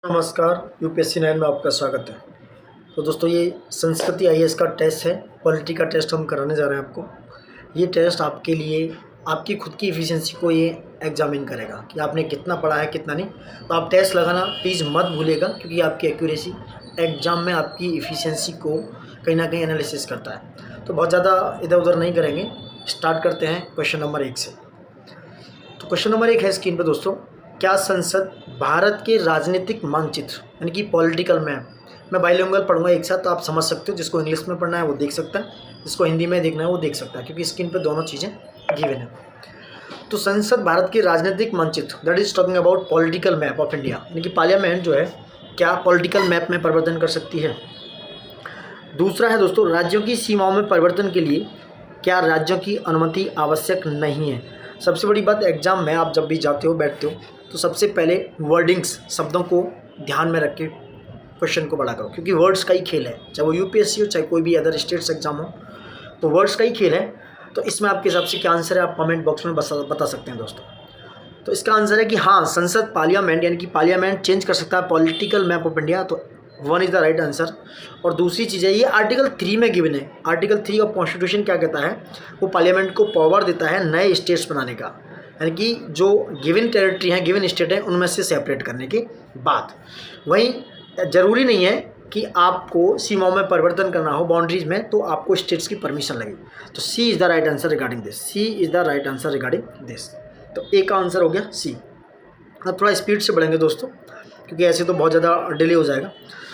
नमस्कार, यूपीएससी 9 में आपका स्वागत है। तो दोस्तों, ये संस्कृति आईएएस का टेस्ट है, पॉलिटी का टेस्ट हम कराने जा रहे हैं आपको। ये टेस्ट आपके लिए आपकी खुद की एफिशिएंसी को ये एग्जामिन करेगा कि आपने कितना पढ़ा है कितना नहीं। तो आप टेस्ट लगाना प्लीज़ मत भूलिएगा, क्योंकि आपकी एक्यूरेसी एग्जाम में आपकी एफिशिएंसी को कहीं ना कहीं एनालिसिस करता है। तो बहुत ज़्यादा इधर उधर नहीं करेंगे, स्टार्ट करते हैं क्वेश्चन नंबर 1 से। तो क्वेश्चन नंबर 1 है स्क्रीन पर दोस्तों, क्या संसद भारत के राजनीतिक मानचित्र यानी कि पॉलिटिकल मैप, मैं बाइलिंगुअल पढ़ूंगा एक साथ तो आप समझ सकते हो। जिसको इंग्लिश में पढ़ना है वो देख सकता है, जिसको हिंदी में देखना है वो देख सकता है, क्योंकि स्क्रीन पे दोनों चीज़ें गिवन है। तो संसद भारत के राजनीतिक मानचित्र, that is talking about political map of India, यानी कि पार्लियामेंट जो है क्या पॉलिटिकल मैप में परिवर्तन कर सकती है। दूसरा है दोस्तों, राज्यों की सीमाओं में परिवर्तन के लिए क्या राज्यों की अनुमति आवश्यक नहीं है। सबसे बड़ी बात, एग्जाम में आप जब भी जाते हो बैठते हो तो सबसे पहले वर्डिंग्स, शब्दों को ध्यान में रख के क्वेश्चन को बड़ा करो, क्योंकि वर्ड्स का ही खेल है। चाहे वो यूपीएससी हो चाहे कोई भी अदर स्टेट्स एग्जाम हो, तो वर्ड्स का ही खेल है। तो इसमें आपके हिसाब से क्या आंसर है, आप कमेंट बॉक्स में बता सकते हैं दोस्तों। तो इसका आंसर है कि हाँ, संसद पार्लियामेंट यानी कि पार्लियामेंट चेंज कर सकता है पॉलिटिकल मैप ऑफ इंडिया। तो 1 इज़ द राइट आंसर। और दूसरी चीज़ है, ये आर्टिकल 3 में गिवन है। आर्टिकल 3 ऑफ कॉन्स्टिट्यूशन क्या कहता है, वो पार्लियामेंट को पावर देता है नए स्टेट्स बनाने का, यानी कि जो गिवन टेरिटरी हैं, गिवन स्टेट हैं, उनमें से सेपरेट करने के बाद। वहीं ज़रूरी नहीं है कि आपको सीमाओं में परिवर्तन करना हो, बाउंड्रीज में, तो आपको स्टेट्स की परमिशन लगे। तो C is the right answer regarding this. C is the right answer regarding this. तो ए का आंसर हो गया सी। अब थोड़ा स्पीड से बढ़ेंगे दोस्तों, क्योंकि ऐसे तो बहुत ज़्यादा डिले हो जाएगा।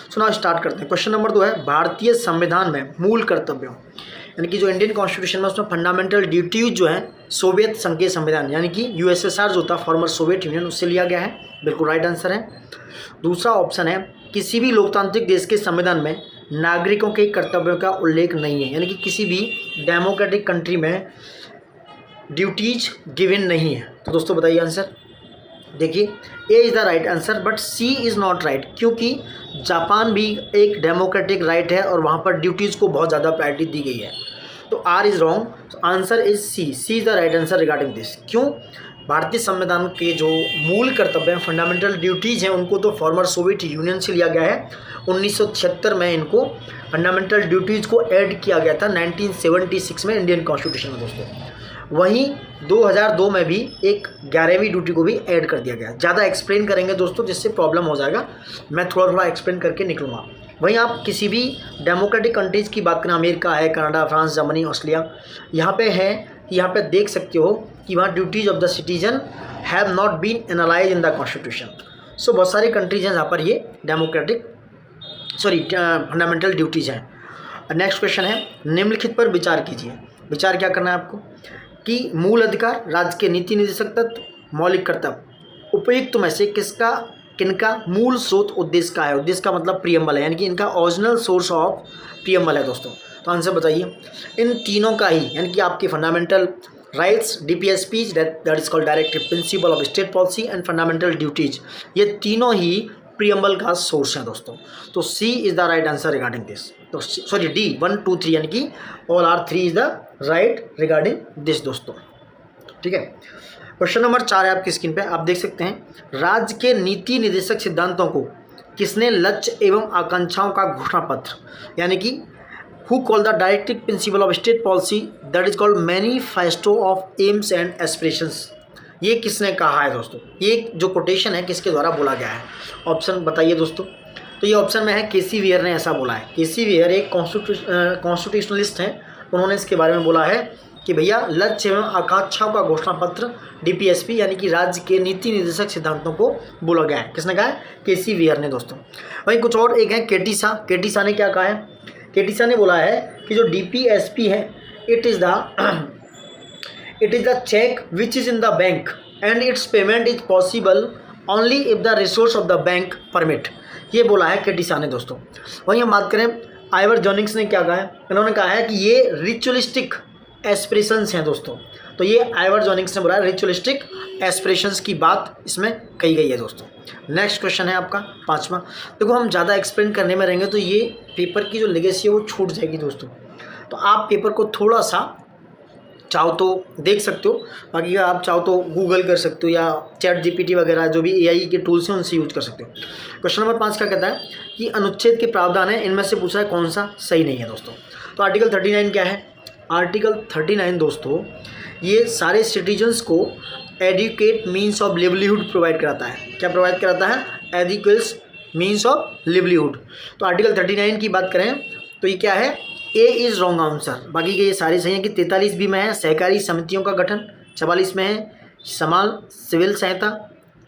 सुना स्टार्ट करते हैं। क्वेश्चन नंबर 2 है, भारतीय संविधान में मूल कर्तव्यों, यानी कि जो इंडियन कॉन्स्टिट्यूशन में उसमें फंडामेंटल ड्यूटीज जो है सोवियत संघ के संविधान यानी कि यूएसएसआर जो था फॉर्मर सोवियत यूनियन, उससे लिया गया है। बिल्कुल राइट आंसर है। दूसरा ऑप्शन है, किसी भी लोकतांत्रिक देश के संविधान में नागरिकों के कर्तव्यों का उल्लेख नहीं है, यानी कि किसी भी डेमोक्रेटिक कंट्री में ड्यूटीज गिवन नहीं है। तो दोस्तों बताइए आंसर। देखिए, A is the right answer, but C is not right, क्योंकि जापान भी एक डेमोक्रेटिक राइट है और वहाँ पर ड्यूटीज़ को बहुत ज़्यादा प्रायोरिटी दी गई है। तो R is wrong, answer is C. C is the right answer regarding this. क्यों? भारतीय संविधान के जो मूल कर्तव्य हैं, फंडामेंटल ड्यूटीज़ हैं, उनको तो फॉर्मर सोवियत यूनियन से लिया गया है। 1976 में इनको फंडामेंटल ड्यूटीज़ को ऐड किया गया था 1976 में इंडियन कॉन्स्टिट्यूशन में दोस्तों। वहीं 2002 में भी एक 11वीं ड्यूटी को भी ऐड कर दिया गया। ज़्यादा एक्सप्लेन करेंगे दोस्तों जिससे प्रॉब्लम हो जाएगा, मैं थोड़ा थोड़ा एक्सप्लेन करके निकलूँगा। वहीं आप किसी भी डेमोक्रेटिक कंट्रीज़ की बात करें, अमेरिका है, कनाडा, फ्रांस, जर्मनी, ऑस्ट्रेलिया, यहाँ पे है कि यहाँ पे देख सकते हो कि वहाँ duties of the citizen have not been analyse in the constitution. So बहुत सारी कंट्रीज हैं जहाँ पर ये फंडामेंटल ड्यूटीज़ हैं। नेक्स्ट क्वेश्चन है, निम्नलिखित पर विचार कीजिए। विचार क्या करना है आपको कि मूल अधिकार, राज्य के नीति निर्देशक तत्व, मौलिक कर्तव्य, उपयुक्त में से किनका मूल स्रोत उद्देश्य का है। उद्देश्य का मतलब प्रियम्बल है, यानी कि इनका ओरिजिनल सोर्स ऑफ प्रियम्बल है दोस्तों। तो आंसर बताइए। इन तीनों का ही, यानी कि आपके fundamental rights, DPSP that is called directive principle of state policy and fundamental duties, ये तीनों ही प्रियम्बल का सोर्स है दोस्तों। तो C is the right answer regarding this. तो सॉरी, डी 1 2 3 यानी कि all are 3 is the right regarding this दोस्तों। ठीक है। क्वेश्चन नंबर 4 है आपकी स्क्रीन पे, आप देख सकते हैं, राज्य के नीति निर्देशक सिद्धांतों को किसने लक्ष्य एवं आकांक्षाओं का घोषणा पत्र, यानी कि who call the directive principle of state policy that is called manifesto of AIIMS and aspirations, ये किसने कहा है दोस्तों। ये जो कोटेशन है किसके द्वारा बोला गया है, ऑप्शन बताइए दोस्तों। तो ये ऑप्शन में है केसी वेयर ने ऐसा बोला है। केसी वेयर एक कॉन्स्टिट्यूशनलिस्ट हैं, उन्होंने इसके बारे में बोला है कि भैया लक्ष्य एवं आकांक्षाओं का घोषणा पत्र डीपीएसपी यानी कि राज्य के नीति निर्देशक सिद्धांतों को बोला गया है। किसने कहा है? केसी वेयर ने दोस्तों। वहीं कुछ और एक है केटी शाह ने क्या कहा है? केटी शाह ने बोला है कि जो डीपीएसपी है it is the cheque which is in the bank and its payment is possible only if the resource of the bank permit, ये बोला है केटी शाह ने दोस्तों। वहीं हम बात करें आइवर जोनिक्स ने क्या कहा है? इन्होंने कहा है कि ये रिचुअलिस्टिक एस्पिरेशंस हैं दोस्तों। तो ये आइवर जोनिक्स ने बोला है रिचुअलिस्टिक एस्पिरेशंस की बात इसमें कही गई है दोस्तों। नेक्स्ट क्वेश्चन है आपका 5वां। देखो, हम ज़्यादा एक्सप्लेन करने में रहेंगे तो ये पेपर की जो लेगेसी है वो छूट जाएगी दोस्तों। तो आप पेपर को थोड़ा सा चाहो तो देख सकते हो, बाकी अगर आप चाहो तो गूगल कर सकते हो या चैट जीपीटी वगैरह जो भी एआई के टूल्स हैं उनसे यूज कर सकते हो। क्वेश्चन नंबर 5 क्या कहता है कि अनुच्छेद के प्रावधान है इनमें से पूछा है कौन सा सही नहीं है दोस्तों। तो आर्टिकल 39 क्या है? आर्टिकल 39 दोस्तों ये सारे सिटीजन्स को adequate means of livelihood provide कराता है। क्या प्रोवाइड कराता है? Adequate means of livelihood. तो आर्टिकल 39 की बात करें तो ये क्या है? A is wrong answer. बाकी के ये सारे सही हैं कि 43 बी में है सहकारी समितियों का गठन, 44 में है समाल सिविल सहायता,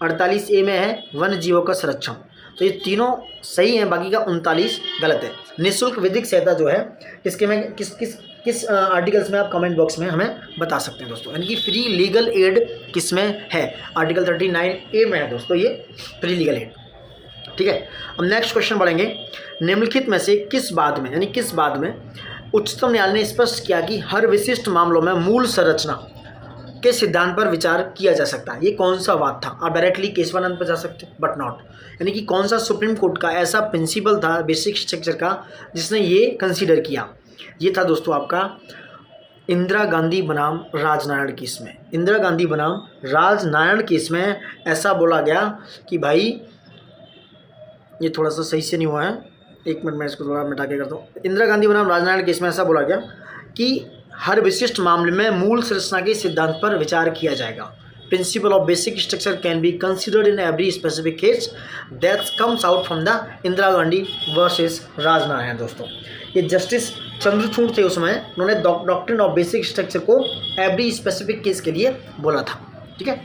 48 ए में है वन्य जीवों का संरक्षण। तो ये तीनों सही हैं, बाकी का 39 गलत है। निःशुल्क विधिक सहायता जो है इसके में किस आर्टिकल्स में आप कमेंट बॉक्स में हमें बता सकते हैं दोस्तों। यानी कि फ्री लीगल एड किस में है? आर्टिकल 39 ए में है दोस्तों ये फ्री लीगल एड। ठीक है, अब नेक्स्ट क्वेश्चन बढ़ेंगे। निम्नलिखित में से किस बात में, यानी किस बात में उच्चतम न्यायालय ने स्पष्ट किया कि हर विशिष्ट मामलों में मूल संरचना के सिद्धांत पर विचार किया जा सकता है? ये कौन सा बात था? आप डायरेक्टली केशवानंद पर जा सकते बट नॉट, यानी कि कौन सा सुप्रीम कोर्ट का ऐसा प्रिंसिपल था बेसिक स्ट्रक्चर का जिसने ये कंसीडर किया? ये था दोस्तों आपका इंदिरा गांधी बनाम राजनारायण केस में। इंदिरा गांधी बनाम राजनारायण केस में ऐसा बोला गया कि भाई ये थोड़ा सा सही से नहीं हुआ है, एक मिनट मैं इसको थोड़ा मिटा के करता हूँ। इंदिरा गांधी बनाम राजनारायण केस में ऐसा बोला गया कि हर विशिष्ट मामले में मूल संरचना के सिद्धांत पर विचार किया जाएगा। Principle of basic structure can be considered in every specific case that comes out from the Indira Gandhi versus Rajnarayan. दोस्तों ये जस्टिस चंद्रचूड़ थे उसमें, उन्होंने डॉक्ट्रिन ऑफ बेसिक स्ट्रक्चर को एवरी स्पेसिफिक केस के लिए बोला था। ठीक है,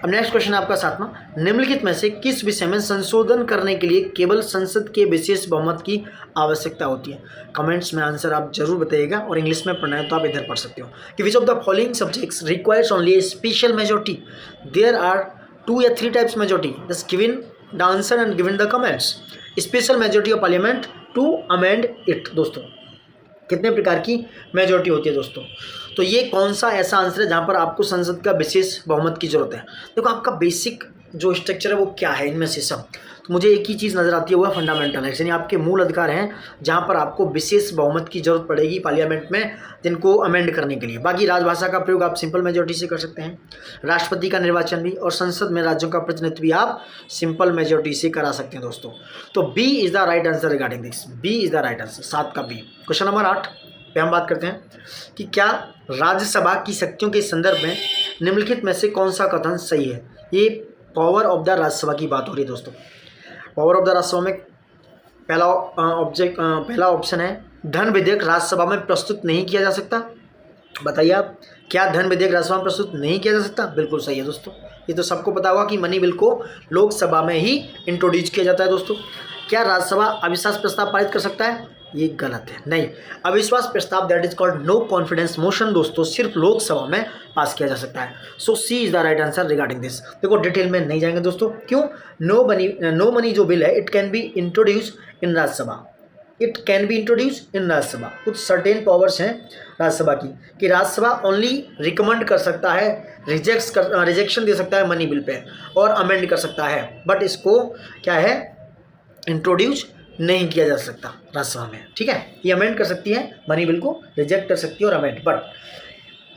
अब नेक्स्ट क्वेश्चन आपका 7वां। निम्नलिखित में से किस विषय में संशोधन करने के लिए केवल संसद के विशेष बहुमत की आवश्यकता होती है? कमेंट्स में आंसर आप जरूर बताइएगा, और इंग्लिश में पढ़ना है तो आप इधर पढ़ सकते हो कि which of the following subjects requires only a special majority? There are 2 या 3 types majority, just given the answer and given the comments. Special majority of parliament to amend it. दोस्तों कितने प्रकार की मेजोरिटी होती है दोस्तों? तो ये कौन सा ऐसा आंसर है जहाँ पर आपको संसद का विशेष बहुमत की जरूरत है? देखो आपका बेसिक जो स्ट्रक्चर है वो क्या है इनमें से सब, तो मुझे एक ही चीज़ नज़र आती है वो है फंडामेंटल राइट्स, यानी आपके मूल अधिकार हैं जहाँ पर आपको विशेष बहुमत की जरूरत पड़ेगी पार्लियामेंट में जिनको अमेंड करने के लिए। बाकी राजभाषा का प्रयोग आप सिंपल मेजोरिटी से कर सकते हैं, राष्ट्रपति का निर्वाचन भी और संसद में राज्यों का प्रतिनिधित्व भी आप सिंपल मेजोरिटी से करा सकते हैं दोस्तों। तो B is the right answer regarding this, B is the right answer, 7 का बी। क्वेश्चन नंबर 8 पे हम बात करते हैं कि क्या राज्यसभा की शक्तियों के संदर्भ में निम्नलिखित में से कौन सा कथन सही है? ये पावर ऑफ द राज्यसभा की बात हो रही है दोस्तों। पावर ऑफ द राज्यसभा में पहला ऑप्शन है धन विधेयक राज्यसभा में प्रस्तुत नहीं किया जा सकता। बताइए आप, क्या धन विधेयक राज्यसभा में प्रस्तुत नहीं किया जा सकता? बिल्कुल सही है दोस्तों, ये तो सबको पता होगा कि मनी बिल को लोकसभा में ही इंट्रोड्यूस किया जाता है दोस्तों। क्या राज्यसभा अविश्वास प्रस्ताव पारित कर सकता है? ये गलत है, नहीं। अविश्वास प्रस्ताव that is called no confidence motion दोस्तों सिर्फ लोकसभा में पास किया जा सकता है। So C is the right answer regarding this. देखो डिटेल में नहीं जाएंगे दोस्तों, क्यों? नो मनी जो बिल है it can be introduce in Rajya Sabha, it can be introduce in Rajya Sabha. कुछ सर्टेन पावर्स हैं राज्यसभा की कि राज्यसभा ओनली रिकमेंड कर सकता है, रिजेक्शन दे सकता है मनी बिल पे और अमेंड कर सकता है, बट इसको क्या है इंट्रोड्यूस नहीं किया जा सकता राज्यसभा में। ठीक है, ये अमेंड कर सकती है मनी बिल को, रिजेक्ट कर सकती है और अमेंड, बट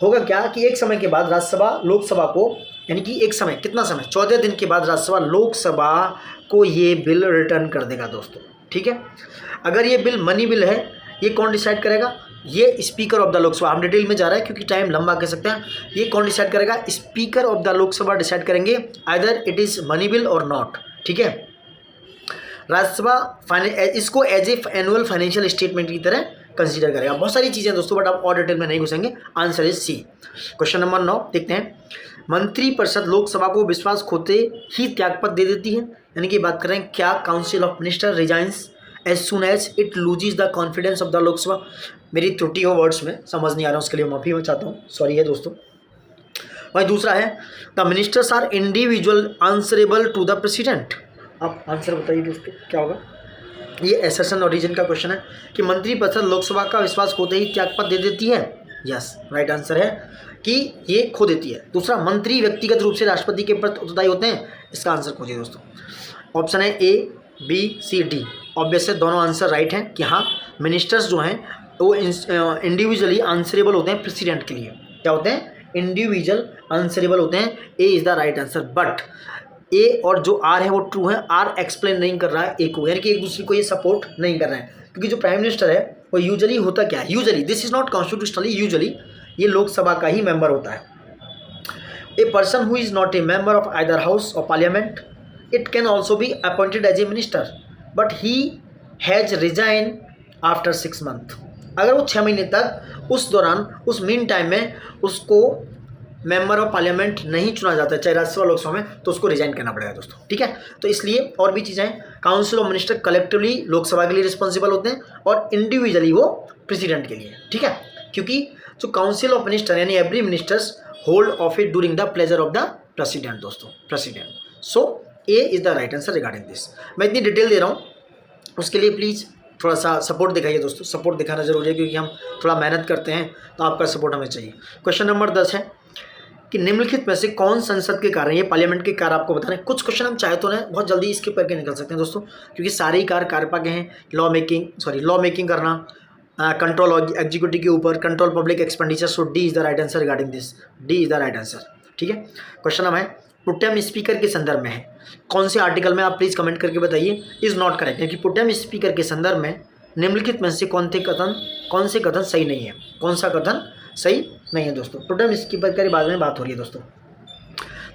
होगा क्या कि एक समय के बाद राज्यसभा लोकसभा को, यानी कि एक समय, कितना समय, 14 दिन के बाद राज्यसभा लोकसभा को ये बिल रिटर्न कर देगा दोस्तों। ठीक है, अगर ये बिल मनी बिल है ये कौन डिसाइड करेगा? ये स्पीकर ऑफ द लोकसभा। हम डिटेल में जा रहे हैं क्योंकि टाइम लंबा कह सकते हैं। ये कौन डिसाइड करेगा? Speaker of the Lok Sabha decide करेंगे either it is money bill और नॉट। ठीक है, राज्यसभा इसको as a annual financial statement की तरह कंसीडर करेगा। बहुत सारी चीज़ें दोस्तों, बट आप और डिटेल में नहीं घुसेंगे। Answer is C. Question number 9 देखते हैं। मंत्रिपरिषद लोकसभा को विश्वास खोते ही त्यागपत्र दे देती है, यानी कि बात करें क्या council of minister resigns as soon as it loses the confidence of the Lok Sabha. मेरी त्रुटि हो वर्ड्स में, समझ नहीं आ रहा, उसके लिए माफ़ी मैं चाहता हूँ, सॉरी है दोस्तों। वही दूसरा है the ministers are individual answerable to the president. आप आंसर बताइए दोस्तों क्या होगा? ये एसेशन और रीजन का क्वेश्चन है कि मंत्रिपरिषद लोकसभा का विश्वास खोते ही त्यागपत्र दे देती है। यस, राइट आंसर है कि ये खो देती है। दूसरा, मंत्री व्यक्तिगत रूप से राष्ट्रपति के प्रति उत्तरदायी होते हैं। इसका आंसर खोजिए दोस्तों। ऑप्शन है ए, बी, सी, डी। ऑब्वियस है दोनों आंसर राइट हैं कि हाँ मिनिस्टर्स जो हैं वो इंडिविजुअली आंसरेबल होते हैं प्रेसिडेंट के लिए, क्या होते हैं, इंडिविजुअल आंसरेबल होते हैं। A is the right answer. But A और जो आर है वो ट्रू है, आर एक्सप्लेन नहीं कर रहा है ए को, यानी कि एक दूसरे को ये सपोर्ट नहीं कर रहे हैं, क्योंकि जो प्राइम मिनिस्टर है वो यूजुअली होता क्या है, usually this is not constitutionally, usually ये लोकसभा का ही मेंबर होता है। A person who is not a member of either house of parliament, it can also be appointed as a minister but he has resign after 6 month. अगर वो 6 महीने तक उस दौरान, उस मीन टाइम में उसको मेंबर ऑफ पार्लियामेंट नहीं चुना जाता है, चाहे राज्यसभा लोकसभा में, तो उसको रिजाइन करना पड़ेगा दोस्तों, ठीक है। तो इसलिए और भी चीज़ें हैं, council of minister collectively Lok Sabha के लिए रिस्पॉन्सिबल होते हैं और इंडिविजुअली वो प्रेसिडेंट के लिए, ठीक है। क्योंकि जो काउंसिल ऑफ मिनिस्टर यानी every ministers hold office during the pleasure of the president दोस्तों, president. So A is the right answer regarding this. मैं इतनी डिटेल दे रहा हूँ, उसके लिए प्लीज़ थोड़ा सा सपोर्ट दिखाइए दोस्तों, सपोर्ट दिखाना जरूरी है, क्योंकि हम थोड़ा मेहनत करते हैं तो आपका सपोर्ट हमें चाहिए। क्वेश्चन नंबर 10 है कि निम्नलिखित में से कौन संसद के कार्य, ये पार्लियामेंट के कार्य आपको बता रहे हैं। कुछ क्वेश्चन हम चाहे तो ना बहुत जल्दी स्किप करके निकल सकते हैं दोस्तों, क्योंकि सारे ही कार्यपालिका के हैं। लॉ मेकिंग करना, कंट्रोल एग्जीक्यूटिव के ऊपर, control public expenditure. So D is the right answer regarding this, D is the right answer, ठीक है। क्वेश्चन नंबर है प्रोटेम स्पीकर के संदर्भ में है, कौन से आर्टिकल में, आप प्लीज़ कमेंट करके बताइए। इज नॉट करेक्ट, क्योंकि प्रोटेम स्पीकर के संदर्भ में निम्नलिखित में से कौन से कथन सही नहीं है, कौन सा कथन सही नहीं है दोस्तों। प्रोटेम स्पीकर के बारे में बात हो रही है दोस्तों।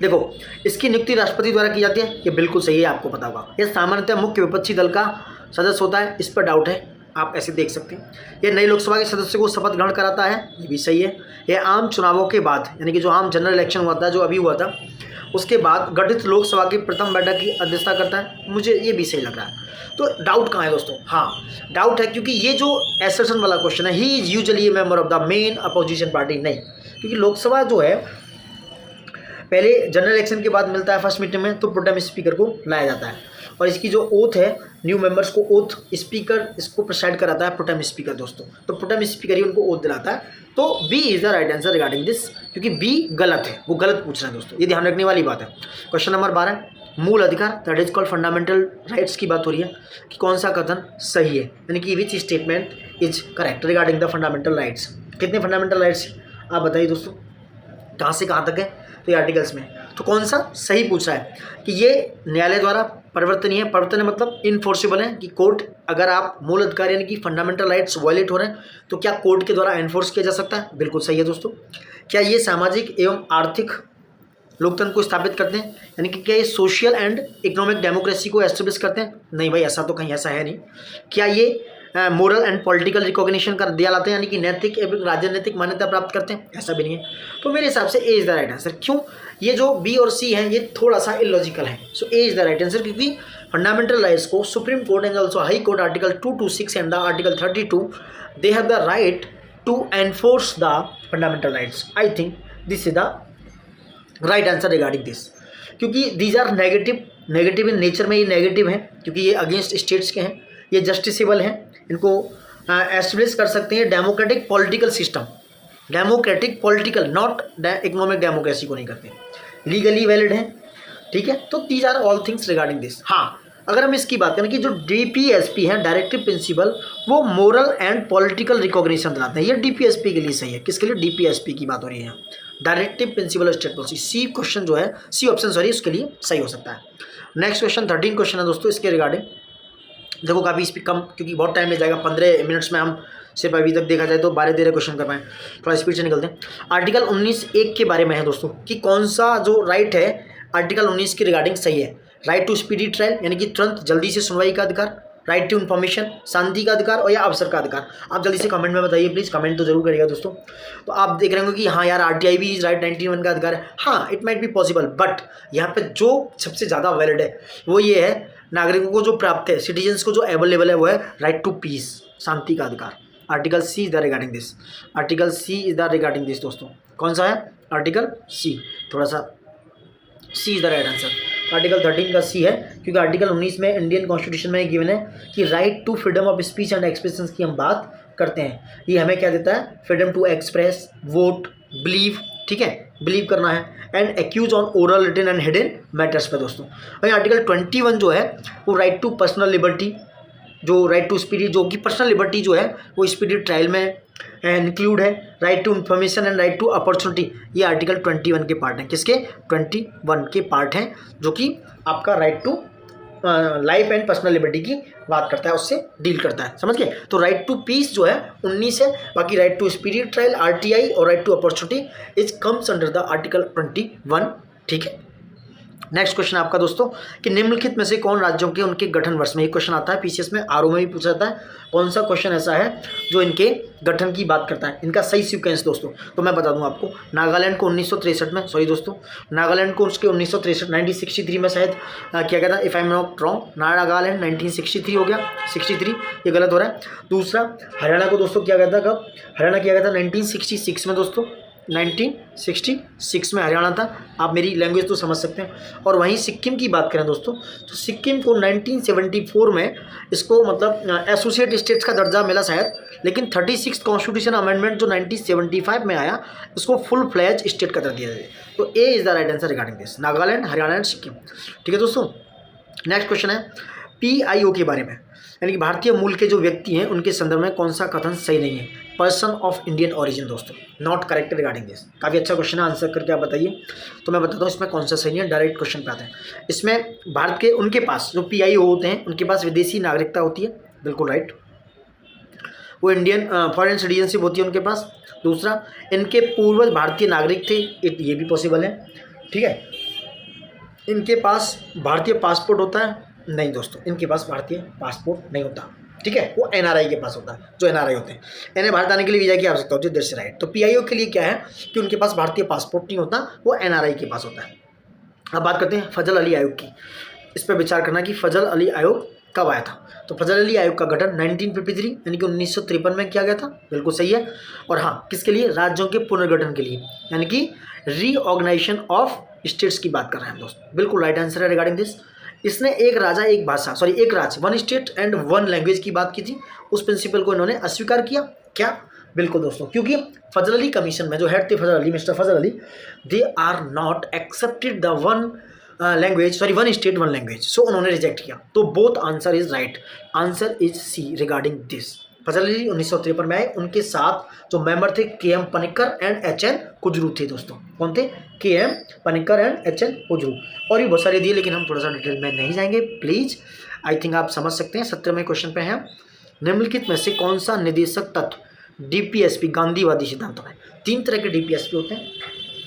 देखो, इसकी नियुक्ति राष्ट्रपति द्वारा की जाती है, ये बिल्कुल सही है, आपको पता होगा। यह सामान्यतः मुख्य विपक्षी दल का सदस्य होता है, इस पर डाउट है, आप ऐसे देख सकते हैं। यह नई लोकसभा के सदस्य को शपथ ग्रहण कराता है, ये भी सही है। यह आम चुनावों के बाद, यानी कि जो आम जनरल इलेक्शन हुआ था, जो अभी हुआ था, उसके बाद गठित लोकसभा की प्रथम बैठक की अध्यक्षता करता है, मुझे ये भी सही लग रहा है। तो डाउट कहाँ है दोस्तों, हाँ डाउट है, क्योंकि ये जो एसर्शन वाला क्वेश्चन है, he is usually A member of the main opposition party, नहीं, क्योंकि लोकसभा जो है पहले जनरल इलेक्शन के बाद मिलता है फर्स्ट मीटिंग में, तो प्रोटेम स्पीकर को लाया जाता है, और इसकी जो ओथ है, न्यू मेंबर्स को ओथ स्पीकर इसको प्रिसाइड कराता है प्रोटेम स्पीकर दोस्तों, तो प्रोटेम स्पीकर ही उनको ओथ दिलाता है। तो B is the right answer regarding this, क्योंकि बी गलत है, वो गलत पूछ रहे हैं दोस्तों, ये ध्यान रखने वाली बात है। क्वेश्चन नंबर 12, मूल अधिकार that is called fundamental rights की बात हो रही है कि कौन सा कथन सही है, यानी कि which statement is correct regarding the fundamental rights. कितने फंडामेंटल राइट्स आप बताइए दोस्तों, कहाँ से कहाँ तक है, तो ये आर्टिकल्स में, तो कौन सा सही पूछ रहा है कि ये न्यायालय द्वारा परिवर्तनीय है, परिवर्तनीय मतलब इनफोर्सेबल है, कि कोर्ट, अगर आप मूल अधिकार यानी कि फंडामेंटल राइट्स वायलेट हो रहे हैं तो क्या कोर्ट के द्वारा एनफोर्स किया जा सकता है, बिल्कुल सही है दोस्तों। क्या ये सामाजिक एवं आर्थिक लोकतंत्र को स्थापित करते हैं, यानी कि क्या ये सोशल एंड इकोनॉमिक डेमोक्रेसी को एस्टेब्लिश करते हैं, नहीं भाई, ऐसा तो कहीं ऐसा है नहीं। क्या ये मोरल एंड पॉलिटिकल रिकॉग्निशन कर दिया लाते हैं, यानी कि नैतिक एवं राजनीतिक मान्यता प्राप्त करते हैं, ऐसा भी नहीं है। तो मेरे हिसाब से ए इज द राइट आंसर। क्यों, ये जो बी और सी है ये थोड़ा सा इलॉजिकल है, so A is the right answer, क्योंकि फंडामेंटल राइट्स को supreme court and also high court article 226 and the article 32 they have the right to enforce the fundamental rights. I think this is the right answer regarding this, क्योंकि these are negative in nature में, ये negative हैं, क्योंकि ये against states के हैं, ये justiciable हैं, इनको एस्टेब्लिश कर सकते हैं democratic political system, democratic political, not economic democracy को नहीं करते, लीगली वैलिड है, ठीक है। तो these are all things regarding this. हाँ, अगर हम इसकी बात करें कि जो DPSP है, डायरेक्टिव प्रिंसिपल, वो मोरल एंड पॉलिटिकल रिकॉग्निशन दिलाते हैं, ये DPSP के लिए सही है। किसके लिए, DPSP की बात हो रही है, directive principle of state policy. C question जो है, सी ऑप्शन सॉरी, उसके लिए सही हो सकता है। नेक्स्ट क्वेश्चन 13 क्वेश्चन है दोस्तों, इसके रिगार्डिंग देखो काफ़ी स्पीड कम, क्योंकि बहुत टाइम ले जाएगा, 15 मिनट्स में हम सिर्फ अभी तक देखा जाए तो 12-13 क्वेश्चन कर पाएँ, थोड़ा स्पीड से निकलते हैं। आर्टिकल 19(1) के बारे में है दोस्तों, कि कौन सा जो राइट है आर्टिकल 19 की रिगार्डिंग सही है। राइट टू स्पीडी ट्रायल, यानी कि तुरंत जल्दी से सुनवाई का अधिकार, राइट टू इन्फॉर्मेशन, शांति का अधिकार, और या अवसर का अधिकार। आप जल्दी से कमेंट में बताइए प्लीज़, कमेंट तो जरूर करिएगा दोस्तों। तो आप देख रहे होंगे कि हाँ यार, RTI भी राइट 91 का अधिकार है, हाँ it might be possible, but यहाँ पे जो सबसे ज़्यादा वैलिड है वो ये है, नागरिकों को जो प्राप्त है, सिटीजन्स को जो अवेलेबल है, वो है राइट टू पीस, शांति का अधिकार। Article C is the regarding this, article C is the regarding this दोस्तों। कौन सा है, आर्टिकल सी, थोड़ा सा C is the right answer. Article 13 का सी है, क्योंकि आर्टिकल 19 में इंडियन कॉन्स्टिट्यूशन में गिवन है कि right to freedom of speech and expression की हम बात करते हैं। ये हमें क्या देता है, freedom to express, vote, believe, ठीक है, बिलीव करना है, and accuse on oral, written and hidden matters पे दोस्तों। वहीं आर्टिकल 21 जो है वो राइट टू पर्सनल लिबर्टी, जो राइट टू स्पीडी, जो कि पर्सनल लिबर्टी जो है वो स्पीडी ट्रायल में इंक्लूड है। Right to information and right to opportunity, ये आर्टिकल 21 के पार्ट हैं। किसके? 21 के पार्ट हैं, जो कि आपका right to life and personal liberty की बात करता है, उससे डील करता है। समझ गए? तो राइट टू पीस जो है 19 है, बाकी right to speedy trial RTI और right to opportunity is comes under the article 21। ठीक है, नेक्स्ट क्वेश्चन आपका दोस्तों कि निम्नलिखित में से कौन राज्यों के उनके गठन वर्ष में, एक क्वेश्चन आता है पीसीएस में, आरओ में भी पूछा जाता है, कौन सा क्वेश्चन ऐसा है जो इनके गठन की बात करता है, इनका सही सीक्वेंस दोस्तों। तो मैं बता दूं आपको, नागालैंड को 1963 में, सॉरी दोस्तों, नागालैंड को उसके 1963 में शायद किया गया था, if I am not wrong. Nagaland 1963 हो गया, 63 ये गलत हो रहा है। दूसरा हरियाणा को दोस्तों किया गया था कब? हरियाणा किया गया था 1966 में दोस्तों, 1966 में हरियाणा था। आप मेरी लैंग्वेज तो समझ सकते हैं। और वहीं सिक्किम की बात करें दोस्तों, तो सिक्किम को 1974 में इसको मतलब एसोसिएट स्टेट्स का दर्जा मिला शायद, लेकिन 36 कॉन्स्टिट्यूशन अमेंडमेंट जो 1975 में आया, उसको फुल फ्लैज स्टेट का दर्जा दिया जाए। तो ए is the right answer regarding this, Nagaland, Haryana and Sikkim. ठीक है दोस्तों, नेक्स्ट क्वेश्चन है PIO के बारे में, यानी कि भारतीय मूल के जो व्यक्ति हैं उनके संदर्भ में कौन सा कथन सही नहीं है? पर्सन ऑफ इंडियन ओरिजिन दोस्तों, नॉट करेक्ट रिगार्डिंग दिस। काफ़ी अच्छा क्वेश्चन है, आंसर करके आप बताइए। तो मैं बताता हूँ इसमें कौन सा सही है, डायरेक्ट क्वेश्चन पे आते हैं। इसमें भारत के उनके पास जो PIO होते हैं उनके पास विदेशी नागरिकता होती है, बिल्कुल राइट। वो इंडियन फॉरेन सिटीजनशिप होती है उनके पास। दूसरा, इनके पूर्वज भारतीय नागरिक थे, ये भी पॉसिबल है। ठीक है, इनके पास भारतीय पासपोर्ट होता है? नहीं दोस्तों, इनके पास भारतीय पासपोर्ट नहीं होता। ठीक है, वो NRI के पास होता है, जो NRI होते हैं। इन्हें भारत आने के लिए वीज़ा की आवश्यकता होती है, दैट्स राइट। तो PIO के लिए क्या है कि उनके पास भारतीय पासपोर्ट नहीं होता, वो NRI के पास होता है। अब बात करते हैं फजल अली आयोग की। इस पर विचार करना कि फजल अली आयोग कब आया था। तो फजल अली आयोग का गठन 1953 यानी कि 1953 में किया गया था, बिल्कुल सही है। और हाँ, किसके लिए? राज्यों के पुनर्गठन के लिए, यानी कि रीऑर्गेनाइजेशन ऑफ स्टेट्स की बात कर रहे हैं दोस्तों, बिल्कुल राइट आंसर है रिगार्डिंग दिस। इसने एक राजा एक भाषा, सॉरी एक राज्य, one state and one language की बात की थी, उस प्रिंसिपल को इन्होंने अस्वीकार किया। क्या? बिल्कुल दोस्तों, क्योंकि फजल अली कमीशन में जो हेड थे Fazal Ali, mister Fazal Ali, they are not accepted the one language, sorry one state one language, so उन्होंने रिजेक्ट किया। तो both answer is right, answer is C regarding this. Fazal Ali 1953 में आए, उनके साथ जो मेंबर थे KM Panikkar and HN Kunzru थे दोस्तों। कौन थे? KM Panikkar and HN Kunzru. और भी बहुत सारे दिए, लेकिन हम थोड़ा सा डिटेल में नहीं जाएंगे प्लीज, आई थिंक आप समझ सकते हैं। 17वें क्वेश्चन पे हैं, निम्नलिखित में से कौन सा निदेशक तत्व DPSP गांधीवादी सिद्धांतों में? 3 तरह के DPSP होते हैं,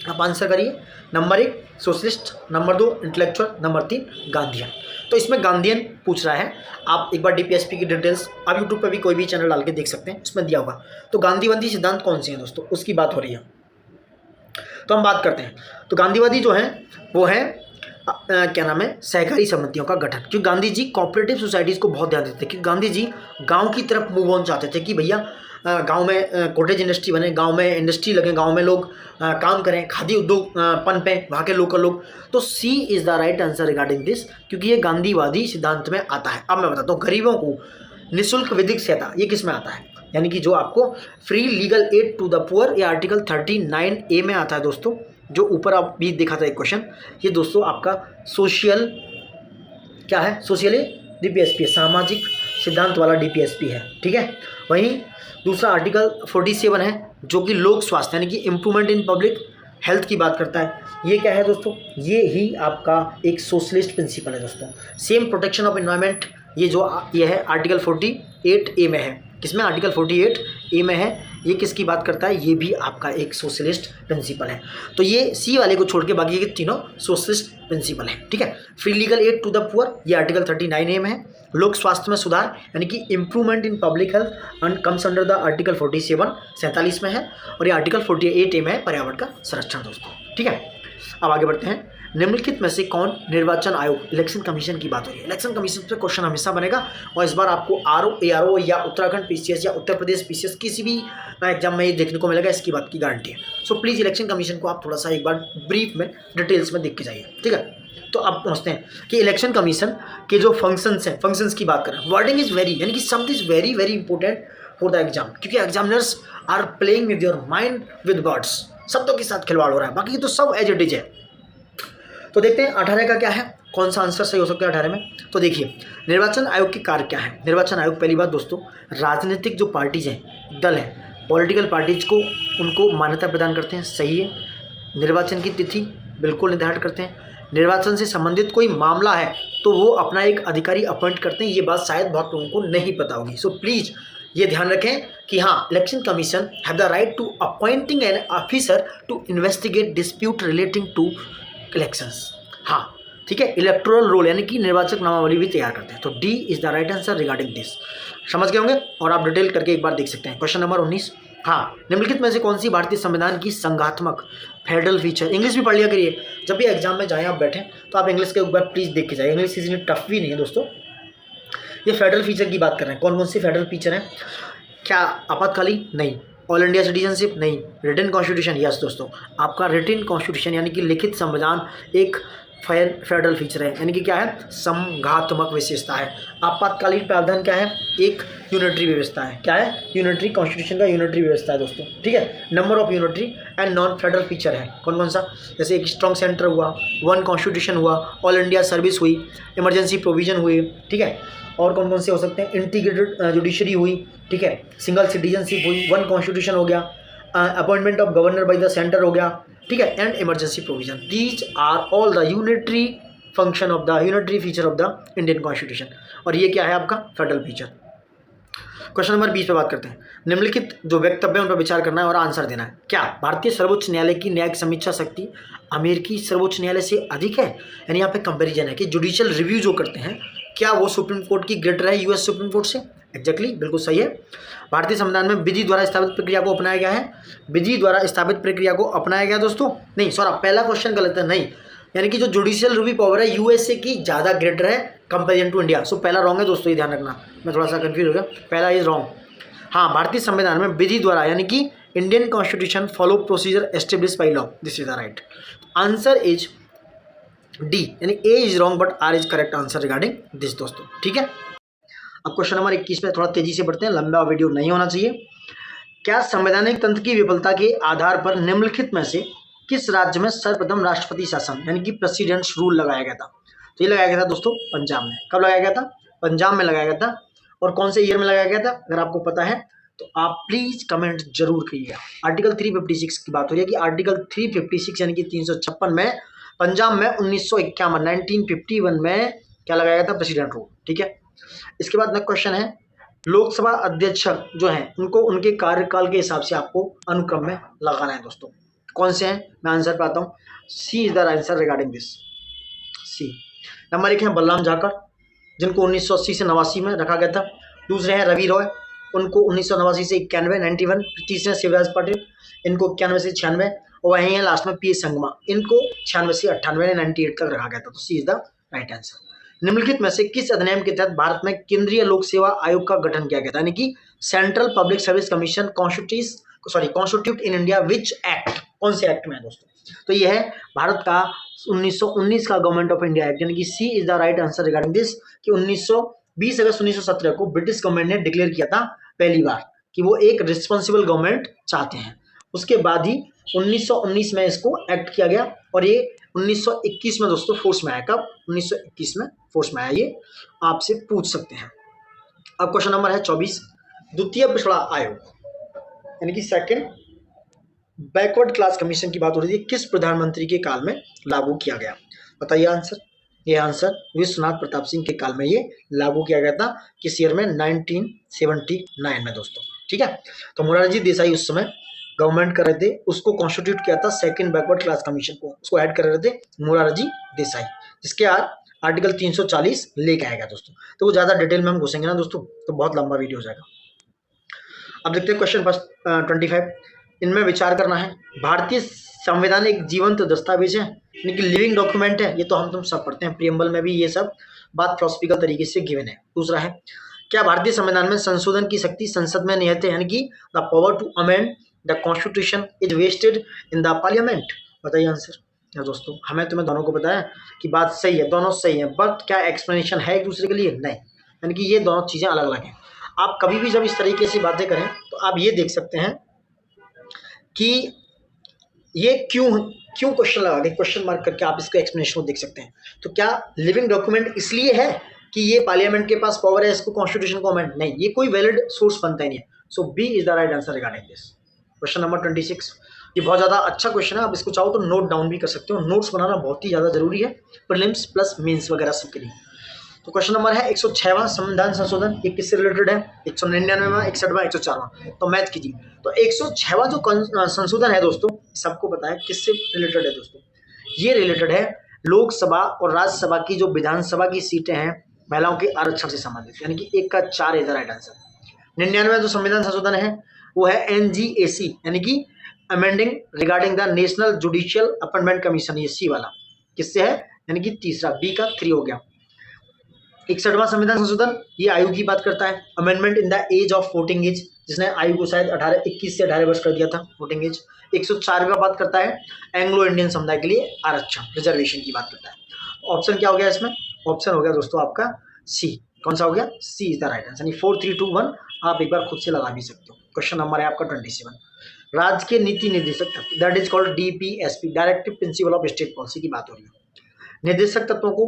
आप आंसर करिए। Number 1 socialist, number 2 intellectual, number 3 Gandhian. तो इसमें गांधीयन पूछ रहा है, आप एक बार DPSP की डिटेल्स आप यूट्यूब पे भी कोई भी चैनल डाल के देख सकते हैं, उसमें दिया होगा। तो गांधीवादी सिद्धांत कौन से हैं दोस्तों, उसकी बात हो रही है। तो हम बात करते हैं। तो गांधीवादी जो है वो है क्या नाम है, सहकारी समितियों का गठन, क्योंकि गांधी जी कोऑपरेटिव सोसाइटीज़ को बहुत ध्यान देते थे, क्योंकि गांधी जी गाँव की तरफ मूव ऑन चाहते थे कि भैया गांव में कॉटेज इंडस्ट्री बने, गांव में इंडस्ट्री लगे, गांव में लोग काम करें, खादी उद्योग पनपे, वहाँ के लोकल लोग। तो C is the right answer regarding this, क्योंकि ये गांधीवादी सिद्धांत में आता है। अब मैं बताता हूँ, गरीबों को निःशुल्क विधिक सहायता, ये किस में आता है? यानी कि जो आपको free legal aid to the poor, ये आर्टिकल 39A में आता है दोस्तों, जो ऊपर आप भी देखा था एक क्वेश्चन। ये दोस्तों आपका सोशल क्या है, सोशली DPSP है, सामाजिक सिद्धांत वाला DPSP है। ठीक है, वहीं दूसरा आर्टिकल 47 है, जो कि लोक स्वास्थ्य यानी कि इम्प्रूवमेंट इन पब्लिक हेल्थ की बात करता है। ये क्या है दोस्तों? ये ही आपका एक सोशलिस्ट प्रिंसिपल है दोस्तों। सेम प्रोटेक्शन ऑफ एनवायरनमेंट, ये है आर्टिकल 48A में है। किसमें? आर्टिकल 48A में है। ये किसकी बात करता है? ये भी आपका एक सोशलिस्ट प्रिंसिपल है। तो ये सी वाले को छोड़ के बाकी के तीनों सोशलिस्ट प्रिंसिपल है। ठीक है, free legal aid to the poor, ये आर्टिकल 39A में है। लोक स्वास्थ्य में सुधार यानी कि improvement in public health and comes under the article 47 में है। और ये आर्टिकल 48A में है, पर्यावरण का संरक्षण दोस्तों। ठीक है, अब आगे बढ़ते हैं। निम्नलिखित में से कौन निर्वाचन आयोग, इलेक्शन कमीशन की बात हो रही है। इलेक्शन कमीशन पे क्वेश्चन हमेशा बनेगा, और इस बार आपको RO ARO या उत्तराखंड PCS या उत्तर प्रदेश PCS किसी भी एग्जाम में ये देखने को मिलेगा, इसकी बात की गारंटी है। सो प्लीज़ इलेक्शन कमीशन को आप थोड़ा सा एक बार ब्रीफ में डिटेल्स में देख के जाइए। ठीक है, तो अब पहुँचते हैं कि इलेक्शन कमीशन के जो फंक्शंस हैं, फंक्शंस की बात करें। वर्डिंग इज़ वेरी, यानी कि something is very very important for the exam, क्योंकि examiners are playing with your mind with words, शब्दों के साथ खिलवाड़ हो रहा है, बाकी तो सब एज इट इज है। तो देखते हैं 18 का क्या है, कौन सा आंसर सही हो सकता है 18 में। तो देखिए निर्वाचन आयोग के कार्य क्या है। निर्वाचन आयोग पहली बात दोस्तों राजनीतिक जो पार्टीज हैं, दल हैं, पॉलिटिकल पार्टीज को उनको मान्यता प्रदान करते हैं, सही है। निर्वाचन की तिथि बिल्कुल निर्धारित करते हैं। निर्वाचन से संबंधित कोई मामला है तो वो अपना एक अधिकारी अपॉइंट करते हैं। ये बात शायद बहुत लोगों को नहीं पता होगी, सो प्लीज़ ये ध्यान रखें कि हाँ, election commission have the right to appointing an officer to investigate dispute relating to elections. हाँ ठीक है, इलेक्टोरल रोल यानी कि निर्वाचक नामावली भी तैयार करते हैं। तो D is the right answer regarding this. समझ गए होंगे और आप डिटेल करके एक बार देख सकते हैं। क्वेश्चन नंबर 19, हाँ, निम्नलिखित में से कौन सी भारतीय संविधान की संघात्मक फेडरल फीचर, इंग्लिश भी पढ़ लिया करिए जब भी एग्जाम में जाएं आप बैठें तो आप इंग्लिश के एक बार प्लीज़ देख के जाइए। इंग्लिश इतनी टफ भी नहीं है दोस्तों। ये फेडरल फीचर की बात कर रहे हैं, कौन कौन सी फेडरल फीचर हैं। क्या आपातकालीन, नहीं। ऑल इंडिया सिटीजनशिप, नहीं। रिटन कॉन्स्टिट्यूशन, यस दोस्तों, आपका रिटन कॉन्स्टिट्यूशन यानी कि लिखित संविधान एक फेडरल फीचर है, यानी कि क्या है, संघात्मक विशेषता है। आपातकालीन प्रावधान क्या है, एक यूनिटरी व्यवस्था है। क्या है, यूनिटरी कॉन्स्टिट्यूशन का यूनिटरी व्यवस्था है दोस्तों, ठीक है। Number of unitary and non federal feature है, कौन कौन सा, जैसे एक स्ट्रॉन्ग सेंटर हुआ, वन कॉन्स्टिट्यूशन हुआ, ऑल इंडिया सर्विस हुई, इमरजेंसी प्रोविजन हुई, ठीक है। और कौन कौन से हो सकते हैं, इंटीग्रेटेड जुडिशरी हुई, ठीक है, सिंगल सिटीजनशिप हुई, वन कॉन्स्टिट्यूशन हो गया, appointment of governor by the centre हो गया, ठीक है, and emergency provision. These are all the unitary function of the unitary feature of the Indian constitution, और ये क्या है आपका फेडरल फीचर। क्वेश्चन नंबर 20 पे बात करते हैं। निम्नलिखित जो वक्तव्य उन पर विचार करना है और आंसर देना है। क्या भारतीय सर्वोच्च न्यायालय की न्यायिक समीक्षा शक्ति अमेरिकी सर्वोच्च न्यायालय से अधिक है। यानी यहाँ पे कंपैरिजन है कि जुडिशियल रिव्यू जो करते हैं क्या वो सुप्रीम कोर्ट की ग्रेटर है यूएस सुप्रीम कोर्ट से। एग्जैक्टली, बिल्कुल सही है। भारतीय संविधान में विधि द्वारा स्थापित प्रक्रिया को अपनाया गया है। विधि द्वारा स्थापित प्रक्रिया को अपनाया गया दोस्तों, नहीं सॉरी, पहला क्वेश्चन गलत है, नहीं, यानी कि जो जुडिशियल रिव्यू पावर है यूएसए की ज़्यादा ग्रेटर है कंपेरिजन टू इंडिया। सो पहला रॉन्ग है दोस्तों, ये ध्यान रखना, मैं थोड़ा सा कंफ्यूज हो गया, पहला इज रॉन्ग। हाँ, भारतीय संविधान में विधि द्वारा यानी कि Indian constitution follow procedure establish by law, this is the right answer is D, यानी A is wrong but R is correct answer regarding this दोस्तों, ठीक है। अब क्वेश्चन नंबर 21 पे थोड़ा तेजी से बढ़ते हैं, लंबा वीडियो नहीं होना चाहिए। क्या संवैधानिक तंत्र की विफलता के आधार पर निम्नलिखित में से किस राज्य में सर्वप्रथम राष्ट्रपति शासन यानी कि प्रेसिडेंट्स रूल लगाया गया था। तो ये लगाया गया था दोस्तों पंजाब में। कब लगाया गया था, पंजाब में लगाया गया था। और कौन से ईयर में लगाया गया था, अगर आपको पता है तो आप प्लीज कमेंट जरूर करिएगा। आर्टिकल 356 की बात हो रही है कि आर्टिकल 356 यानी कि 356 में पंजाब में 1951 में क्या लगाया गया था, प्रेसिडेंट रूल, ठीक है। इसके बाद नेक्स्ट क्वेश्चन है, लोकसभा अध्यक्ष जो हैं उनको उनके कार्यकाल के हिसाब से आपको अनुक्रम में लगाना है दोस्तों। कौन से हैं, मैं आंसर पे आता हूँ। C is the answer regarding this, C. Number 1 है बलराम झाकर, जिनको 1980 से 89 में रखा गया था। दूसरे हैं रवि रॉय, उनको 1989 से 91। तीसरे हैं शिवराज पाटिल, इनको 91 से 96। और वहीं है लास्ट में पी संगमा, इनको 96 से 98 98 तक रखा गया था। तो C is the right answer. निम्नलिखित में से किस अधिनियम के तहत भारत में केंद्रीय लोक सेवा आयोग का गठन किया गया था, यानी कि central public service commission constitute in India which act, कौन से एक्ट में है दोस्तों। तो यह है भारत का 1919 का गवर्नमेंट ऑफ इंडिया एक्ट, यानी कि C is the right answer regarding this, कि 20 अगस्त 1917 को ब्रिटिश गवर्नमेंट ने डिक्लेयर किया था पहली बार कि वो एक रिस्पॉन्सिबल गवर्नमेंट चाहते हैं। उसके बाद ही 1919 में इसको एक्ट किया गया और ये 1921 में दोस्तों फोर्स में आया। कब, 1921 में फोर्स में आया, ये आपसे पूछ सकते हैं। अब क्वेश्चन नंबर है 24, द्वितीय पिछड़ा आयोग यानी कि सेकंड बैकवर्ड क्लास कमीशन की बात हो रही थी, किस प्रधानमंत्री के काल में लागू किया गया, बताइए आंसर। ये आंसर विश्वनाथ प्रताप सिंह के काल में ये लागू किया गया था। किस ईयर में, 1979 में दोस्तों, ठीक है। तो मोरारजी देसाई उस समय गवर्नमेंट कर रहे थे, उसको कॉन्स्टिट्यूट किया था सेकंड बैकवर्ड क्लास कमीशन को, उसको ऐड कर रहे थे मोरारजी देसाई, जिसके आर्टिकल 340 लेके आएगा दोस्तों। तो वो ज़्यादा डिटेल में हम घुसेंगे ना दोस्तों तो बहुत लंबा वीडियो हो जाएगा। अब देखते हैं क्वेश्चन फर्स्ट 25, इनमें विचार करना है। भारतीय संविधान एक जीवंत दस्तावेज है यानी कि लिविंग डॉक्यूमेंट है, ये तो हम तुम सब पढ़ते हैं, प्रियम्बल में भी ये सब बात फिलोसफिकल तरीके से गिवन है। दूसरा है, क्या भारतीय संविधान में संशोधन की शक्ति संसद में निहित है, यानी कि the power to amend the constitution is vested in the parliament, बताइए आंसर। या दोस्तों हमें तुम्हें दोनों को पता है कि बात सही है, दोनों सही है, बट क्या एक्सप्लेनेशन है एक दूसरे के लिए, नहीं, यानी कि ये दोनों चीज़ें अलग अलग हैं। आप कभी भी जब इस तरीके से बातें करें तो आप ये देख सकते हैं कि ये क्यों क्यों क्वेश्चन लगा के क्वेश्चन मार्क करके आप इसका एक्सप्लेनेशन को देख सकते हैं। तो क्या लिविंग डॉक्यूमेंट इसलिए है कि ये पार्लियामेंट के पास पावर है इसको कॉन्स्टिट्यूशन को अमेंड, नहीं, ये कोई वैलिड सोर्स बनता ही नहीं है। So B is the right answer regarding this. Question number 26, ये बहुत ज़्यादा अच्छा क्वेश्चन है, आप इसको चाहो तो नोट डाउन भी कर सकते हो, नोट्स बनाना बहुत ही ज़्यादा जरूरी है प्रीलिम्स प्लस मेंस वगैरह सबके लिए। तो क्वेश्चन नंबर है 106वां संविधान संशोधन, ये किससे रिलेटेड है? 199वां, 61वां, 104वां, तो मैच कीजिए। तो 106वां जो संशोधन है दोस्तों, सबको पता है किससे रिलेटेड है दोस्तों, ये रिलेटेड है लोकसभा और राज्यसभा की जो विधानसभा की सीटें हैं महिलाओं के आरक्षण से संबंधित, यानी कि 1 का 4 इज द राइट आंसर। 99वां जो संविधान संशोधन है वो है NGAC, यानी कि amending regarding the national judicial appointment commission, ये सी वाला किससे है, यानी कि तीसरा, बी का 3 हो गया। 61वां संविधान संशोधन ये आयु की बात करता है, amendment in the age of voting age, जिसने आयु को शायद 21 से 18 वर्ष कर दिया था वोटिंग एज। 104वां बात करता है एंग्लो इंडियन समुदाय के लिए आरक्षण, रिजर्वेशन की बात करता है। ऑप्शन क्या हो गया इसमें? ऑप्शन हो गया दोस्तों आपका सी। कौन सा हो गया? सी इज द राइट आंसर। 4 3 2 1 आप एक बार खुद से लगा भी सकते हो। क्वेश्चन नंबर है आपका 27, राज्य के नीति निर्देशक तत्व, that is called DPSP, directive principle of state policy की बात हो रही है। निर्देशक तत्वों को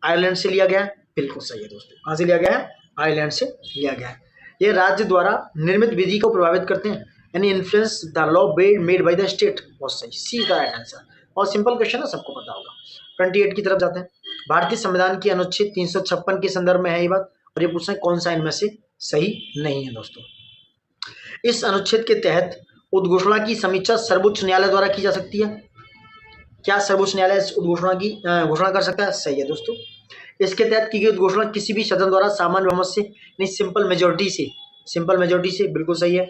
आयरलैंड से लिया गया है, बिल्कुल सही है दोस्तों। कहाँ से लिया गया है? आयरलैंड से लिया गया है। ये राज्य द्वारा निर्मित विधि को प्रभावित करते हैं, यानी influence the law made by the state, बहुत सही, सी द राइट आंसर। और सिंपल क्वेश्चन है, सबको पता होगा। 28 की तरफ जाते हैं। भारतीय संविधान की अनुच्छेद 356 के संदर्भ में है ये बात, और ये पूछना है कौन सा इनमें से सही नहीं है दोस्तों। इस अनुच्छेद के तहत उद्घोषणा की समीक्षा सर्वोच्च न्यायालय द्वारा की जा सकती है। क्या सर्वोच्च न्यायालय इस उद्घोषणा की घोषणा कर सकता है? सही है दोस्तों। इसके तहत की गई उद्घोषणा किसी भी सदन द्वारा सामान्य बहुमत से, नहीं सिंपल मेजोरिटी से, बिल्कुल सही है।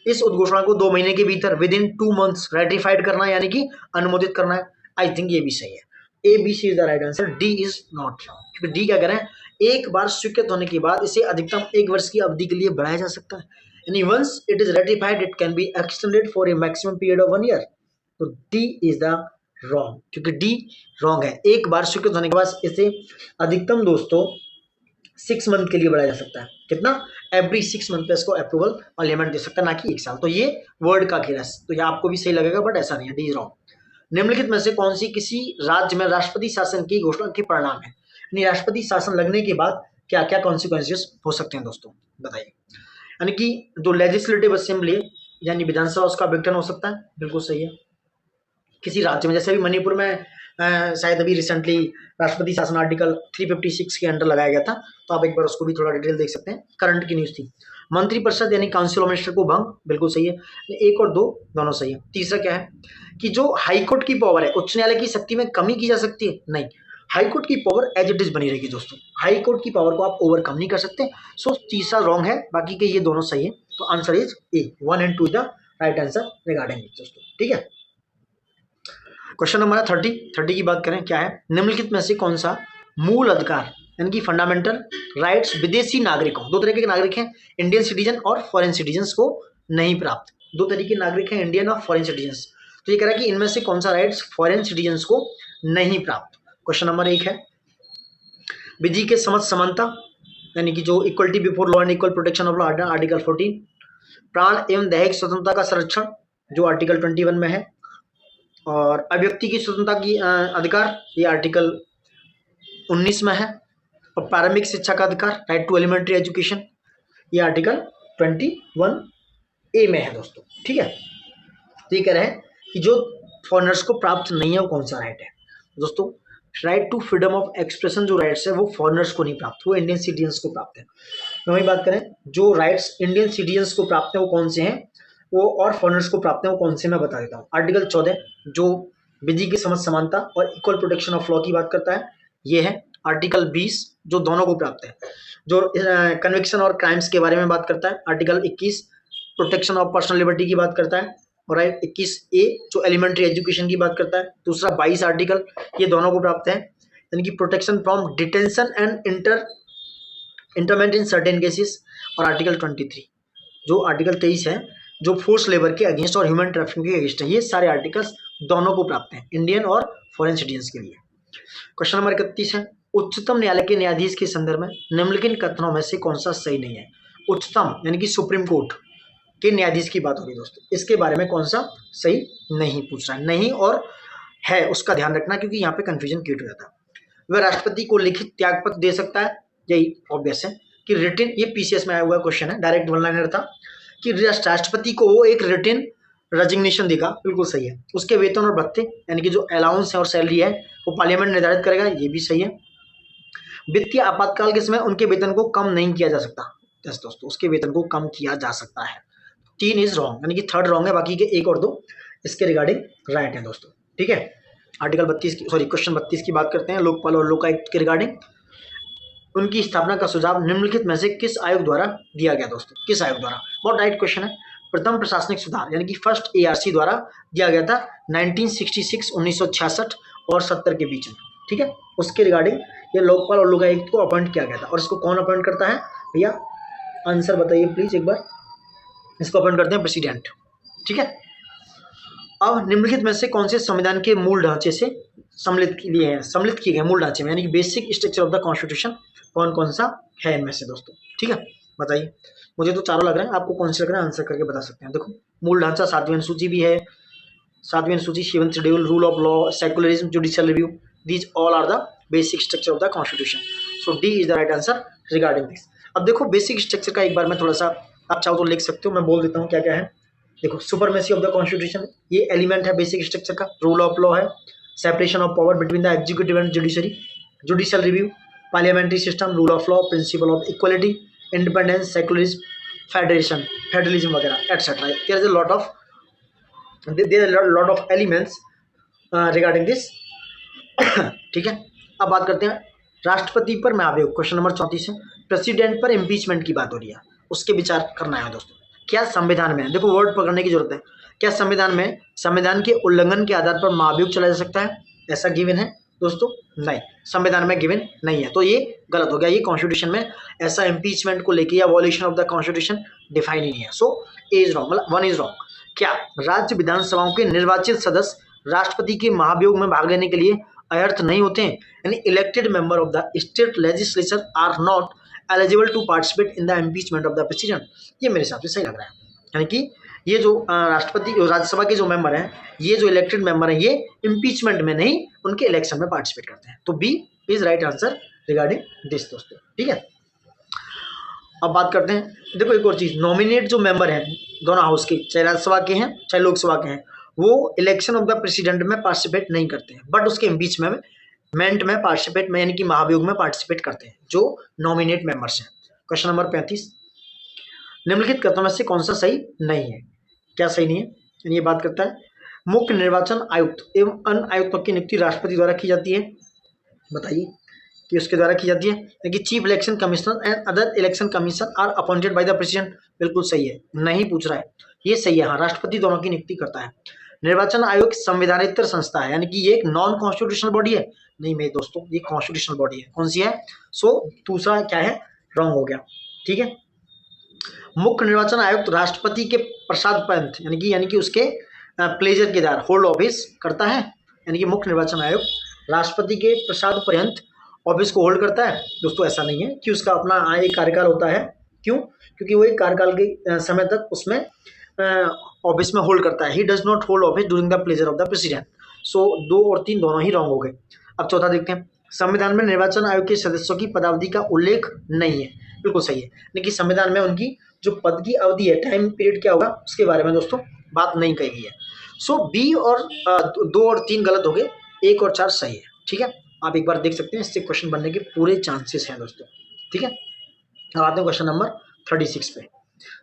इस उद्घोषणा को 2 महीने के भीतर विद इन 2 मंथ्स रेटिफाइड करना है, यानी कि अनुमोदित करना है। आई थिंक ये भी सही है। ABC is the right answer, D is not wrong, क्योंकि डी क्या कह रहे हैं, एक बार स्वीकृत होने के बाद इसे अधिकतम 1 वर्ष की अवधि के लिए बढ़ाया जा सकता है, यानी once it is ratified it can be extended for a maximum period of 1 year. तो डी इज द रॉन्ग, क्योंकि डी रॉन्ग है। एक बार स्वीकृत होने के बाद इसे अधिकतम दोस्तों 6 मंथ के लिए बढ़ाया जा सकता है। कितना? एवरी 6 मंथ पे इसको अप्रूवल पार्लियामेंट दे सकता है, ना कि 1 साल। तो ये वर्ड का खेल है, तो ये आपको भी सही लगेगा, बट ऐसा नहीं है, डी इज रॉन्ग। निम्नलिखित में से कौन सी किसी राज्य में राष्ट्रपति शासन की घोषणा के परिणाम है, यानी राष्ट्रपति शासन लगने के बाद क्या क्या कॉन्सिक्वेंसेस हो सकते हैं दोस्तों, बताइए। यानी कि जो लेजिस्लेटिव असेंबली यानी विधानसभा, उसका विघटन हो सकता है, बिल्कुल सही है। किसी राज्य में, जैसे अभी मणिपुर में शायद अभी रिसेंटली राष्ट्रपति शासन आर्टिकल 356 के अंडर लगाया गया था, तो आप एक बार उसको भी थोड़ा डिटेल देख सकते हैं, करंट की न्यूज़ थी। मंत्रिपरिषद यानी काउंसिल ऑफ मिनिस्टर को भंग, बिल्कुल सही है। 1 और 2 दोनों सही है। तीसरा क्या है कि जो हाईकोर्ट की पावर है, उच्च न्यायालय की शक्ति में कमी की जा सकती है? नहीं, हाईकोर्ट की पावर एज इट इज बनी रहेगी दोस्तों, हाईकोर्ट की पावर को आप ओवरकम नहीं कर सकते। सो तीसरा रॉन्ग है, बाकी के ये दोनों सही है। तो answer is a, 1 and 2 the right answer regarding दोस्तों, ठीक है। क्वेश्चन नंबर 30 की बात करें, क्या है, निम्नलिखित में से कौन सा मूल अधिकार यानी कि फंडामेंटल राइट्स विदेशी नागरिकों, 2 तरह के नागरिक हैं, इंडियन सिटीजन और फॉरेन सिटीजन को नहीं प्राप्त। 2 तरह के नागरिक हैं, इंडियन और फॉरेन सिटीजन। तो ये कह रहा है कि इनमें से कौन सा राइट्स फॉरेन सिटीजन को नहीं प्राप्त। क्वेश्चन नंबर 1 है विधि के समक्ष समानता, यानी कि जो equality before law and equal protection of law, article 14। प्राण एवं दैहिक स्वतंत्रता का संरक्षण, जो आर्टिकल 21 में है। और अभिव्यक्ति की स्वतंत्रता की अधिकार, ये आर्टिकल 19 में है। और प्रारंभिक शिक्षा का अधिकार, राइट टू एलिमेंट्री एजुकेशन, ये आर्टिकल 21A में है दोस्तों, ठीक है। तो ये कह रहे हैं कि जो फॉरेनर्स को प्राप्त नहीं है वो कौन सा राइट है दोस्तों, right to freedom of expression जो राइट्स है वो फॉरेनर्स को नहीं प्राप्त, वो इंडियन सिटीजन्स को प्राप्त है। तो वही बात करें, जो राइट्स इंडियन सिटीजन्स को प्राप्त है वो कौन से हैं, वो और फॉरेनर्स को प्राप्त है वो कौन से, मैं बता देता हूँ। आर्टिकल 14 जो विधि की समझ समानता और इक्वल प्रोटेक्शन ऑफ लॉ की बात करता है, ये है। आर्टिकल 20 जो दोनों को प्राप्त है, जो कन्विक्शन और क्राइम्स के बारे में बात करता है। Article 21 protection of personal liberty की बात करता है। और 21A जो एलिमेंट्री एजुकेशन की बात करता है। दूसरा 22 आर्टिकल, ये दोनों को प्राप्त है, यानी कि protection from detention and entertainment in certain cases. और आर्टिकल 23 जो आर्टिकल 23 है, जो फोर्स लेबर के अगेंस्ट और ह्यूमन ट्रैफिकिंग के अगेंस्ट है। ये सारे आर्टिकल्स दोनों को प्राप्त हैं, इंडियन और फॉरेन सिटीजन्स के लिए। क्वेश्चन नंबर 31 है उच्चतम न्यायालय के न्यायाधीश के संदर्भ में निम्नलिखित कथनों में से कौन सा सही नहीं है। उच्चतम यानी कि सुप्रीम कोर्ट के न्यायाधीश की बात हो रही है दोस्तों, इसके बारे में कौन सा सही नहीं पूछ रहा है, नहीं और है उसका ध्यान रखना, क्योंकि यहाँ पे कंफ्यूजन क्रिएट हो जाता है। वह राष्ट्रपति को लिखित त्यागपत्र दे सकता है, यही ऑब्वियस है कि रिटन, ये पीसीएस में आया हुआ क्वेश्चन है, डायरेक्ट वन लाइनर था कि राष्ट्रपति को वो एक रिटन रेजिग्नेशन देगा, बिल्कुल सही है। उसके वेतन और भत्ते यानी कि जो अलाउंस है और सैलरी है वो पार्लियामेंट निर्धारित करेगा, ये भी सही है। वित्तीय आपातकाल के समय उनके वेतन को कम नहीं किया जा सकता, यस दोस्तों, उसके वेतन को कम किया जा सकता है। 3 इज रॉन्ग, यानी कि थर्ड रॉन्ग है, बाकी के 1 और 2 इसके रिगार्डिंग राइट है दोस्तों, ठीक है। आर्टिकल 32 की, सॉरी क्वेश्चन 32 की बात करते हैं, लोकपाल और लोकायुक्त के रिगार्डिंग। उनकी स्थापना का सुझाव निम्नलिखित में से किस आयोग द्वारा दिया गया दोस्तों, किस आयोग द्वारा? बहुत राइट क्वेश्चन है। प्रथम प्रशासनिक सुधार यानी कि फर्स्ट एआरसी द्वारा दिया गया था 1966, 1966 और 70 के बीच में, ठीक है। उसके रिगार्डिंग ये लोकपाल और लोकायुक्त को अपॉइंट किया गया था। और इसको कौन अपॉइंट करता है भैया, आंसर बताइए प्लीज एक बार। इसको अपॉइंट करते हैं प्रेसिडेंट, ठीक है। अब निम्नलिखित में से कौन से संविधान के मूल ढांचे से सम्मिलित किए गए मूल ढांचे में, यानी कि basic structure of the constitution कौन कौन सा है इनमें से दोस्तों, ठीक है, बताइए। मुझे तो चारों लग रहे हैं, आपको कौन से लग रहे हैं आंसर करके बता सकते हैं। देखो मूल ढांचा 7वीं अनुसूची भी है, 7वीं अनुसूची, 7th schedule, rule of law, secularism, judicial review, these all are the basic structure of the constitution. So D is the right answer regarding this. अब देखो बेसिक स्ट्रक्चर का एक बार मैं थोड़ा सा, आप चाहो तो लिख सकते हो, मैं बोल देता हूँ क्या क्या है। देखो सुपरमेसी ऑफ द कॉन्स्टिट्यूशन, ये एलिमेंट है बेसिक स्ट्रक्चर का। रूल ऑफ लॉ है, separation of power between the executive and judiciary, judicial review, parliamentary system, rule of law, principle of equality, independence, secularism, federalism वगैरह etcetera. There is a lot of elements regarding this, ठीक है। अब बात करते हैं राष्ट्रपति पर महाभियोग, क्वेश्चन नंबर 34 है। प्रेसिडेंट पर इम्पीचमेंट की बात हो रही है, उसके विचार करना है दोस्तों। क्या संविधान में, देखो वर्ड पकड़ने की जरूरत है, क्या संविधान में संविधान के उल्लंघन के आधार पर महाभियोग चला जा सकता है, ऐसा गिवन है दोस्तों? नहीं, संविधान में गिवन नहीं है, तो ये गलत हो गया। ये कॉन्स्टिट्यूशन में ऐसा इम्पीचमेंट को लेके या evolution of the constitution define ही नहीं है। सो ए इज रॉन्ग, मतलब 1 इज रॉन्ग। क्या राज्य विधानसभाओं के निर्वाचित सदस्य राष्ट्रपति के महाभियोग में भाग लेने के लिए अयर्थ नहीं होते हैं, यानी elected member of the state legislature are not eligible to participate in the impeachment of the president? ये मेरे हिसाब से सही लग रहा है, यानी कि ये जो राष्ट्रपति राज्यसभा के जो मेंबर हैं, ये जो इलेक्टेड मेंबर हैं, ये इम्पीचमेंट में नहीं, उनके इलेक्शन में पार्टिसिपेट करते हैं। तो B is right answer regarding this दोस्तों, ठीक है। अब बात करते हैं, देखो एक और चीज, नॉमिनेट जो मेंबर हैं दोनों हाउस के, चाहे राज्यसभा के हैं चाहे लोकसभा के हैं, वो इलेक्शन ऑफ द प्रेसिडेंट में पार्टिसिपेट नहीं करते हैं, बट उसके इम्पीचमेंट में पार्टिसिपेट में, यानी कि महाभियोग में पार्टिसिपेट करते हैं जो नॉमिनेट मेंबर्स हैं। क्वेश्चन नंबर 35, निम्नलिखित कथनों में से कौन सा सही नहीं है? क्या सही नहीं है? ये बात करता है मुख्य निर्वाचन आयुक्त एवं अन्य आयुक्तों की नियुक्ति राष्ट्रपति द्वारा की जाती है, बताइए कि उसके द्वारा की जाती है कि chief election commissioner and other election commission are appointed by the president. बिल्कुल सही है, नहीं पूछ रहा है, ये सही है, हाँ राष्ट्रपति दोनों की नियुक्ति करता है। निर्वाचन आयोग संवैधानिक संस्था है, यानी कि ये एक नॉन कॉन्स्टिट्यूशनल बॉडी है, नहीं मेरे दोस्तों ये कॉन्स्टिट्यूशनल बॉडी है। कौन सी है? सो दूसरा क्या है, रॉन्ग हो गया, ठीक है। मुख्य निर्वाचन आयुक्त राष्ट्रपति के प्रसाद पर्यंत, यानी कि उसके प्लेजर के द्वारा होल्ड ऑफिस करता है, यानी कि मुख्य निर्वाचन आयोग राष्ट्रपति के प्रसाद पर्यंत ऑफिस को होल्ड करता है दोस्तों। ऐसा नहीं है कि उसका अपना एक कार्यकाल होता है, क्यों? क्योंकि वो एक कार्यकाल के समय तक उसमें ऑफिस में होल्ड करता है। He does not hold office during the pleasure of the president. So 2 और 3 दोनों ही रॉन्ग हो गए। अब चौथा देखते हैं, संविधान में निर्वाचन आयोग के सदस्यों की पदावधि का उल्लेख नहीं है, बिल्कुल सही है, लेकिन संविधान में उनकी जो पद की अवधि है, टाइम पीरियड क्या होगा, उसके बारे में दोस्तों बात नहीं कही गई है। सो बी और 2 और 3 गलत हो गए, 1 और 4 सही है, ठीक है। आप एक बार देख सकते हैं, इससे क्वेश्चन बनने के पूरे चांसेस हैं दोस्तों, ठीक है। अब आते हैं क्वेश्चन नंबर 36 पे।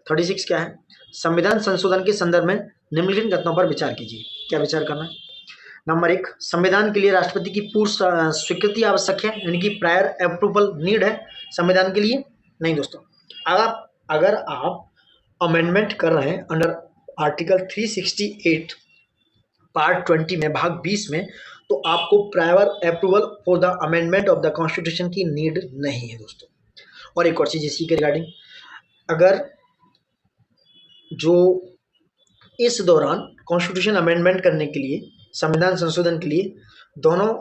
36 क्या है? संविधान संशोधन के संदर्भ में निम्नलिखित कथनों पर विचार कीजिए। क्या विचार करना है? नंबर 1, संविधान के लिए राष्ट्रपति की पूर्व स्वीकृति आवश्यक है, यानी कि प्रायर अप्रूवल नीड है संविधान के लिए? नहीं दोस्तों, अगर आप अमेंडमेंट कर रहे हैं अंडर आर्टिकल 368 पार्ट 20 में भाग 20 में, तो आपको prior approval for the amendment of the constitution की नीड नहीं है दोस्तों। और एक और चीज इसी के रिगार्डिंग, अगर जो इस दौरान कॉन्स्टिट्यूशन अमेंडमेंट करने के लिए, संविधान संशोधन के लिए दोनों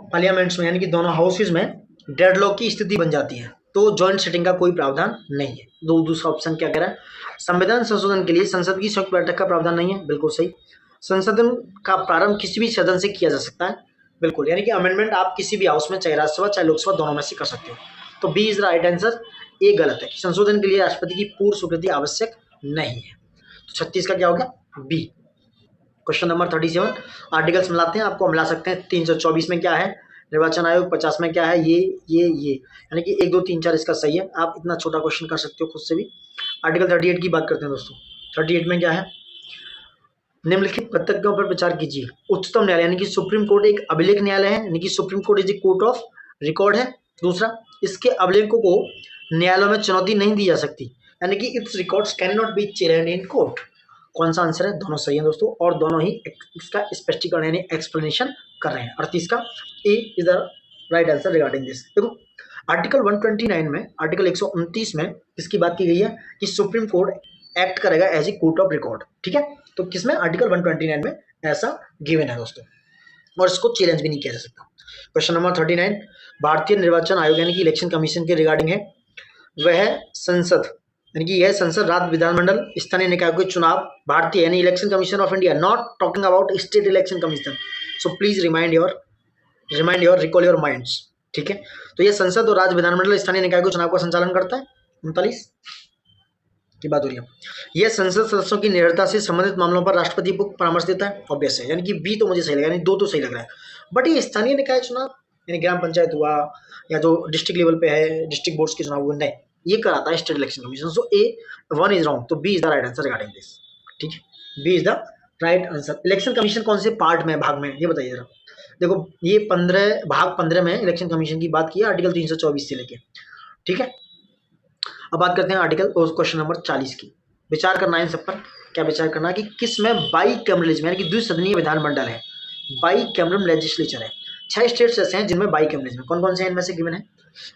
पार्लियामेंट्स में, यानी कि दोनों हाउसेज में डेडलॉक की स्थिति बन जाती है, तो जॉइंट सिटिंग का कोई प्रावधान नहीं है। दूसरा ऑप्शन क्या कह रहा है? संविधान संशोधन के लिए संसद की संयुक्त बैठक का प्रावधान नहीं है, बिल्कुल सही। संशोधन का प्रारंभ किसी भी सदन से किया जा सकता है, बिल्कुल, यानी कि अमेंडमेंट आप किसी भी हाउस में, चाहे राज्यसभा चाहे लोकसभा, दोनों में से कर सकते हो। तो B is the right answer. A गलत है कि संशोधन के लिए राष्ट्रपति की पूर्व स्वीकृति आवश्यक नहीं है। तो 36 का क्या हो गया? बी। क्वेश्चन नंबर 37, आर्टिकल्स मिलाते हैं, आपको मिला सकते हैं। 324 में क्या है? निर्वाचन आयोग। 50 में क्या है? ये, यानी कि 1 2 3 4 इसका सही है। आप इतना छोटा क्वेश्चन कर सकते हो खुद से भी। आर्टिकल 38 की बात करते हैं दोस्तों। 38 में क्या है? निम्नलिखित पद्धतियों पर विचार कीजिए। उच्चतम न्यायालय यानी कि सुप्रीम कोर्ट एक अभिलेख न्यायालय है, यानी कि supreme court is a court of record है। दूसरा, इसके अभिलेखों को न्यायालयों में चुनौती नहीं दी जा सकती, यानी कि it's records can not be challenged in court. कौन सा आंसर है? दोनों सही है दोस्तों, और दोनों ही इसका स्पष्टीकरण यानी एक्सप्लेनेशन कर रहे हैं। 38 का A is the right answer regarding this. देखो आर्टिकल 129 में, आर्टिकल 129 में किसकी बात की गई है कि सुप्रीम कोर्ट एक्ट करेगा as a court of record. ठीक है, तो किसमें? आर्टिकल 129 में ऐसा गिवन है दोस्तों, और इसको चैलेंज भी नहीं किया जा सकता। क्वेश्चन नंबर 39, भारतीय निर्वाचन आयोग यानी कि इलेक्शन कमीशन के रिगार्डिंग है। वह संसद यानी कि यह संसद, राज्य विधानमंडल, स्थानीय निकाय के चुनाव, भारतीय यानी election commission of India, not talking about state election commission. So please recall your minds. ठीक है, तो यह संसद और राज्य विधानमंडल, स्थानीय निकाय के चुनाव का संचालन करता है। 39 की बात हो रही है। यह संसद सदस्यों की निर्भरता से संबंधित मामलों पर राष्ट्रपति को परामर्श देता है। ऑब्वियस है, यानी कि बी तो मुझे सही लगा, यानी 2 तो सही लग रहा है। बट ये स्थानीय निकाय चुनाव यानी ग्राम पंचायत हुआ या जो डिस्ट्रिक्ट लेवल पे है, डिस्ट्रिक्ट बोर्ड्स के चुनाव हुए, नहीं, ये कराता है state election commission. So A 1 is wrong, तो B is the right answer regarding this. ठीक है, B is the right answer. Election commission कौन से पार्ट में, भाग में, ये बताइए जरा। देखो ये 15 भाग 15 में इलेक्शन कमीशन की बात की है, आर्टिकल 324 से लेके। ठीक है, अब बात करते हैं आर्टिकल क्वेश्चन नंबर 40 की। विचार करना है इन सब पर। क्या विचार करना है कि किस में बाई कैमरलिज्म यानी कि द्विसदनीय विधानमंडल है, बाई कैमरल लेजिस्लेचर है। 6 स्टेट्स ऐसे हैं जिनमें बाई कैमरलिज्म है। कौन कौन से हैं इनमें से गिवन है?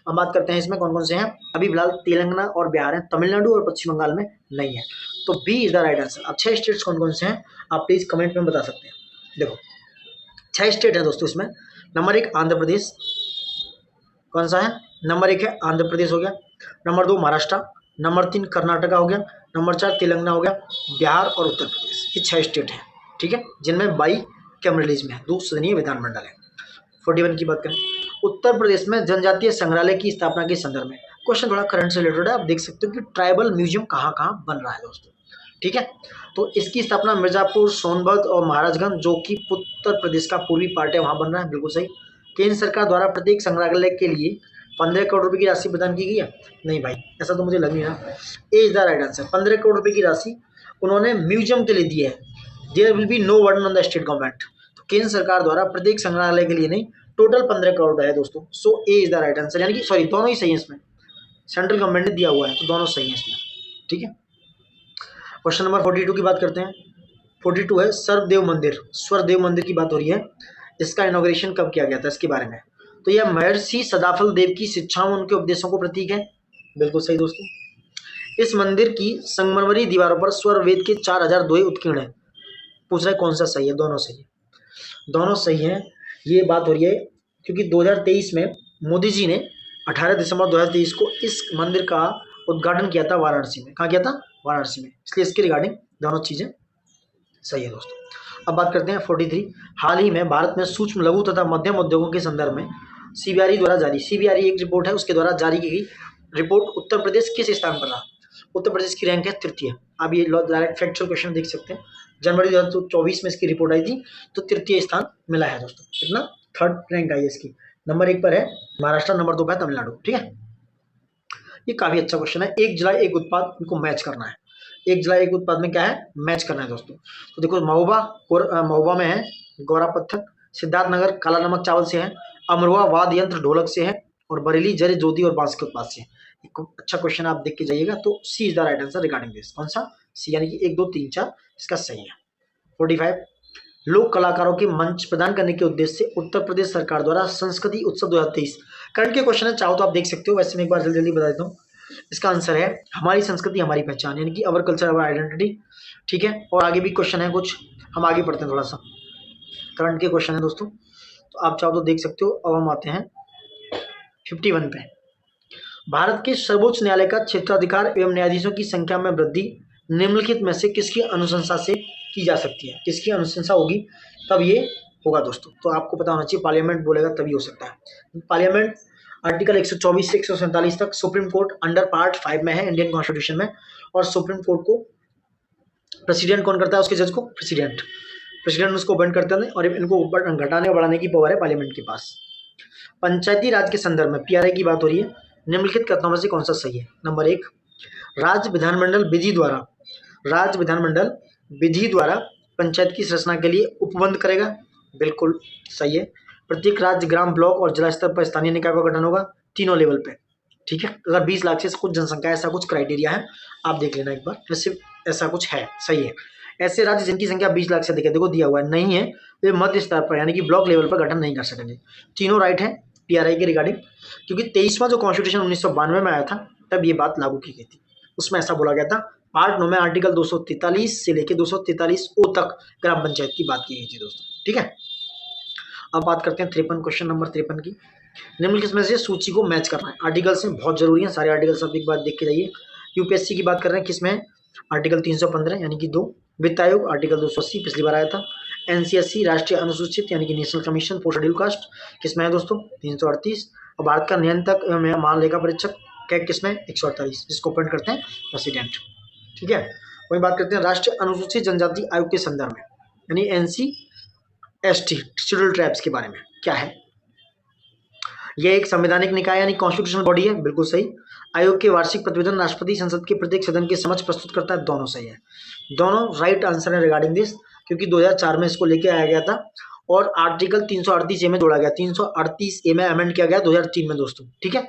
अब बात करते हैं इसमें कौन कौन से हैं। अभी फिलहाल तेलंगाना और बिहार है, तमिलनाडु और पश्चिम बंगाल में नहीं है। तो B is the right answer. अब 6 स्टेट्स कौन कौन से हैं आप प्लीज कमेंट में बता सकते हैं। देखो 6 स्टेट है दोस्तों इसमें। नंबर 1 आंध्र प्रदेश, कौन सा है? नंबर 1 है आंध्र प्रदेश हो गया। नंबर 2 महाराष्ट्र, नंबर 3 कर्नाटका हो गया, नंबर 4 तेलंगाना हो गया, बिहार और उत्तर प्रदेश। ये 6 स्टेट हैं, ठीक है, जिनमें बाई कैमरलिज्म है, द्विसदनीय विधानमंडल है। 41 की बात करें, उत्तर प्रदेश में जनजातीय संग्रहालय की स्थापना के संदर्भ में। क्वेश्चन थोड़ा करंट से रिलेटेड है। आप देख सकते हो कि ट्राइबल म्यूजियम कहाँ कहाँ बन रहा है दोस्तों। ठीक है, तो इसकी स्थापना मिर्जापुर, सोनभद्र और महाराजगंज, जो कि उत्तर प्रदेश का पूर्वी पार्ट है, वहां बन रहा है। बिल्कुल सही। केंद्र सरकार द्वारा प्रत्येक संग्रहालय के लिए 15 करोड़ रुपए की राशि प्रदान की गई है। नहीं भाई, ऐसा तो मुझे लग नहीं रहा। A is the right answer. 15 crore रुपए की राशि उन्होंने म्यूजियम के लिए दी है। There will be no burden on the state government. तो केंद्र सरकार द्वारा प्रत्येक संग्रहालय के लिए नहीं, टोटल 15 करोड़ है दोस्तों। सो A is the right answer, यानी कि सॉरी दोनों ही सही है इसमें। सेंट्रल गवर्नमेंट ने दिया हुआ है, तो दोनों सही है इसमें। ठीक है, क्वेश्चन नंबर 42 की बात करते हैं। 42 है सर्वदेव मंदिर। स्वर्देव मंदिर की बात हो रही है। इसका इनॉग्रेशन कब किया गया था, इसके बारे में। तो यह महर्षि सदाफल देव की शिक्षाओं, उनके उपदेशों को प्रतीक है। बिल्कुल सही दोस्तों। इस मंदिर की संगमरमरी दीवारों पर स्वर वेद के 4000 दोहे उत्कीर्ण है। पूछ रहा है कौन सा सही है। दोनों सही है, दोनों सही है। ये बात हो रही है क्योंकि 2023 में मोदी जी ने 18 दिसंबर 2023 को इस मंदिर का उद्घाटन किया था वाराणसी में। कहाँ किया था? वाराणसी में। इसलिए इसके रिगार्डिंग दोनों चीजें सही है दोस्तों। अब बात करते हैं 43। हाल ही में भारत में सूक्ष्म, लघु तथा मध्यम उद्योगों के संदर्भ में सीबीआरई द्वारा जारी, सीबीआरई एक रिपोर्ट है, उसके द्वारा जारी की गई रिपोर्ट उत्तर प्रदेश किस स्थान पर रहा? उत्तर प्रदेश की रैंक है 3य। आप ये डायरेक्ट फैक्चुअल क्वेश्चन देख सकते हैं। जनवरी 2024 में इसकी रिपोर्ट आई थी, तो 3य स्थान मिला है दोस्तों। कितना? 3rd रैंक आई है इसकी। नंबर 1 पर है महाराष्ट्र, नंबर 2 पर है तमिलनाडु। ठीक है, ये काफी अच्छा क्वेश्चन है। एक जिला एक उत्पाद, इनको मैच करना है। एक जिला एक उत्पाद में क्या है? मैच करना है दोस्तों। तो देखो महोबा में है गौरा पत्थर, सिद्धार्थनगर काला नमक चावल से है, अमरोहा वाद्य यंत्र ढोलक से है, और बरेली जरे जोधी और बांस के उत्पाद से है। अच्छा क्वेश्चन आप देख के जाइएगा। तो C is the right answer regarding this. कौन सा? सी, यानी कि 1 2 3 4 इसका सही है। 45। लोक कलाकारों के मंच प्रदान करने के उद्देश्य से उत्तर प्रदेश सरकार द्वारा संस्कृति उत्सव 2023। करंट के क्वेश्चन है, चाहो तो आप देख सकते हो। वैसे मैं एक बार जल्दी जल्दी बता देता हूँ। इसका आंसर है हमारी संस्कृति हमारी पहचान, यानी कि अवर कल्चर अवर आइडेंटिटी। ठीक है, और आगे भी क्वेश्चन है कुछ, हम आगे पढ़ते हैं। थोड़ा सा करंट के क्वेश्चन है दोस्तों, तो आप चाहो तो देख सकते हो। अब हम आते हैं 51 पे। भारत के सर्वोच्च न्यायालय का क्षेत्राधिकार एवं न्यायाधीशों की संख्या में वृद्धि निम्नलिखित में से किसकी अनुशंसा से की जा सकती है, किसकी अनुशंसा होगी तब ये होगा दोस्तों। तो आपको पता होना चाहिए पार्लियामेंट बोलेगा तभी हो सकता है। पार्लियामेंट आर्टिकल 124 से 147 तक सुप्रीम कोर्ट अंडर पार्ट 5 में है इंडियन कॉन्स्टिट्यूशन में, और सुप्रीम कोर्ट को प्रेसिडेंट कौन करता है, उसके जज को प्रेसिडेंट उसको अपॉइंट करते हैं, और इनको घटाने और बढ़ाने की पावर है पार्लियामेंट के पास। पंचायती राज के संदर्भ में पीआरआई की बात हो रही है, निम्नलिखित कथनों में से कौन सा सही है। नंबर 1, राज्य विधानमंडल विधि द्वारा पंचायत की संरचना के लिए उपबंध करेगा, बिल्कुल सही है। प्रत्येक राज्य, ग्राम, ब्लॉक और जिला स्तर पर स्थानीय निकाय का गठन होगा, तीनों लेवल पे, ठीक है। अगर 20 लाख से कुछ जनसंख्या, ऐसा कुछ क्राइटेरिया है, आप देख लेना एक बार, वैसे ऐसा कुछ है, सही है। ऐसे राज्य जिनकी संख्या 20 लाख से अधिक है, देखो दिया हुआ है, नहीं है, वे मध्य स्तर पर यानी कि ब्लॉक लेवल पर गठन नहीं कर सकेंगे। तीनों राइट है पीआरआई के रिगार्डिंग, क्योंकि 23वां जो कॉन्स्टिट्यूशन 1992 में आया था तब ये बात लागू की गई थी। उसमें ऐसा बोला गया था, पार्ट 9 में आर्टिकल 243 से लेकर 243 ओ तक ग्राम पंचायत की बात की गई थी दोस्तों, ठीक है। अब बात करते हैं 53, क्वेश्चन नंबर 53 की। निम्नलिखित में से सूची को मैच करना है। आर्टिकल्स में बहुत जरूरी है, सारे आर्टिकल्स आप एक बार देख के जाइए। यूपीएससी की बात कर रहे हैं, किसमें है, आर्टिकल 315 यानी कि 2। वित्त आयोग आर्टिकल 280 पिछली बार आया था। एनसीएससी राष्ट्रीय अनुसूचित यानी कि national commission for schedule caste, किसमें है दोस्तों, 338। और भारत का नियंत्रक एवं महालेखा परीक्षक कैग किसमें, 148, जिसको अपॉइंट करते हैं प्रेसिडेंट, ठीक है। वही बात करते हैं राष्ट्रीय अनुसूचित जनजाति आयोग के संदर्भ में, यानी एनसीएसटी शेड्यूल ट्राइब्स के बारे में क्या है। यह एक संवैधानिक निकाय यानी कॉन्स्टिट्यूशनल बॉडी है, बिल्कुल सही। आयोग के वार्षिक प्रतिवेदन राष्ट्रपति संसद के प्रत्येक सदन के समक्ष प्रस्तुत करता है, दोनों सही है, दोनों राइट आंसर है रिगार्डिंग दिस, क्योंकि 2004 में इसको लेके आया गया था और आर्टिकल 338 में जोड़ा गया, 338 में अमेंड किया गया 2003 में दोस्तों, ठीक है।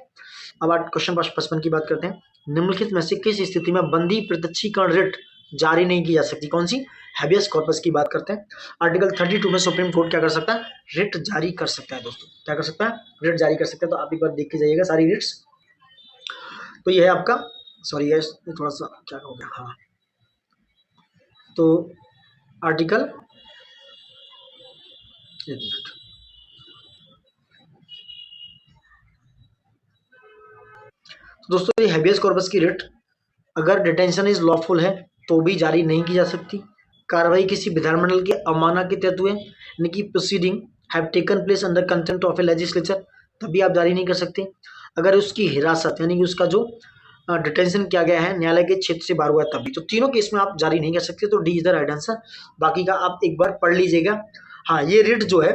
अब क्वेश्चन 55 की बात करते हैं। निम्नलिखित में से किस स्थिति में बंदी प्रत्यक्षीकरण रिट जारी नहीं की जा सकती, कौन सी, हैबियस कॉर्पस की बात करते हैं। आर्टिकल 32 में सुप्रीम कोर्ट क्या कर सकता है, रिट जारी कर सकता है दोस्तों, क्या कर सकता है, रिट जारी कर सकता है। तो आप एक बार देख के जाइएगा सारी रिट्स। तो ये है आपका, सॉरी ये थोड़ा सा क्या हो गया, हाँ, तो आर्टिकल, एक मिनट, तो दोस्तों ये हैबियस कॉर्पस की रिट अगर डिटेंशन इज लॉफुल है तो भी जारी नहीं की जा सकती। कार्रवाई किसी विधानमंडल के अवमानना के तहत हुए यानी कि proceeding have taken place under contempt of A legislature, तभी आप जारी नहीं कर सकते। अगर उसकी हिरासत यानी कि उसका जो डिटेंशन किया गया है न्यायालय के क्षेत्र से बाहर हुआ है तभी, तो तीनों केस में आप जारी नहीं कर सकते। तो D is the right answer. बाकी का आप एक बार पढ़ लीजिएगा। हाँ, ये रिट जो है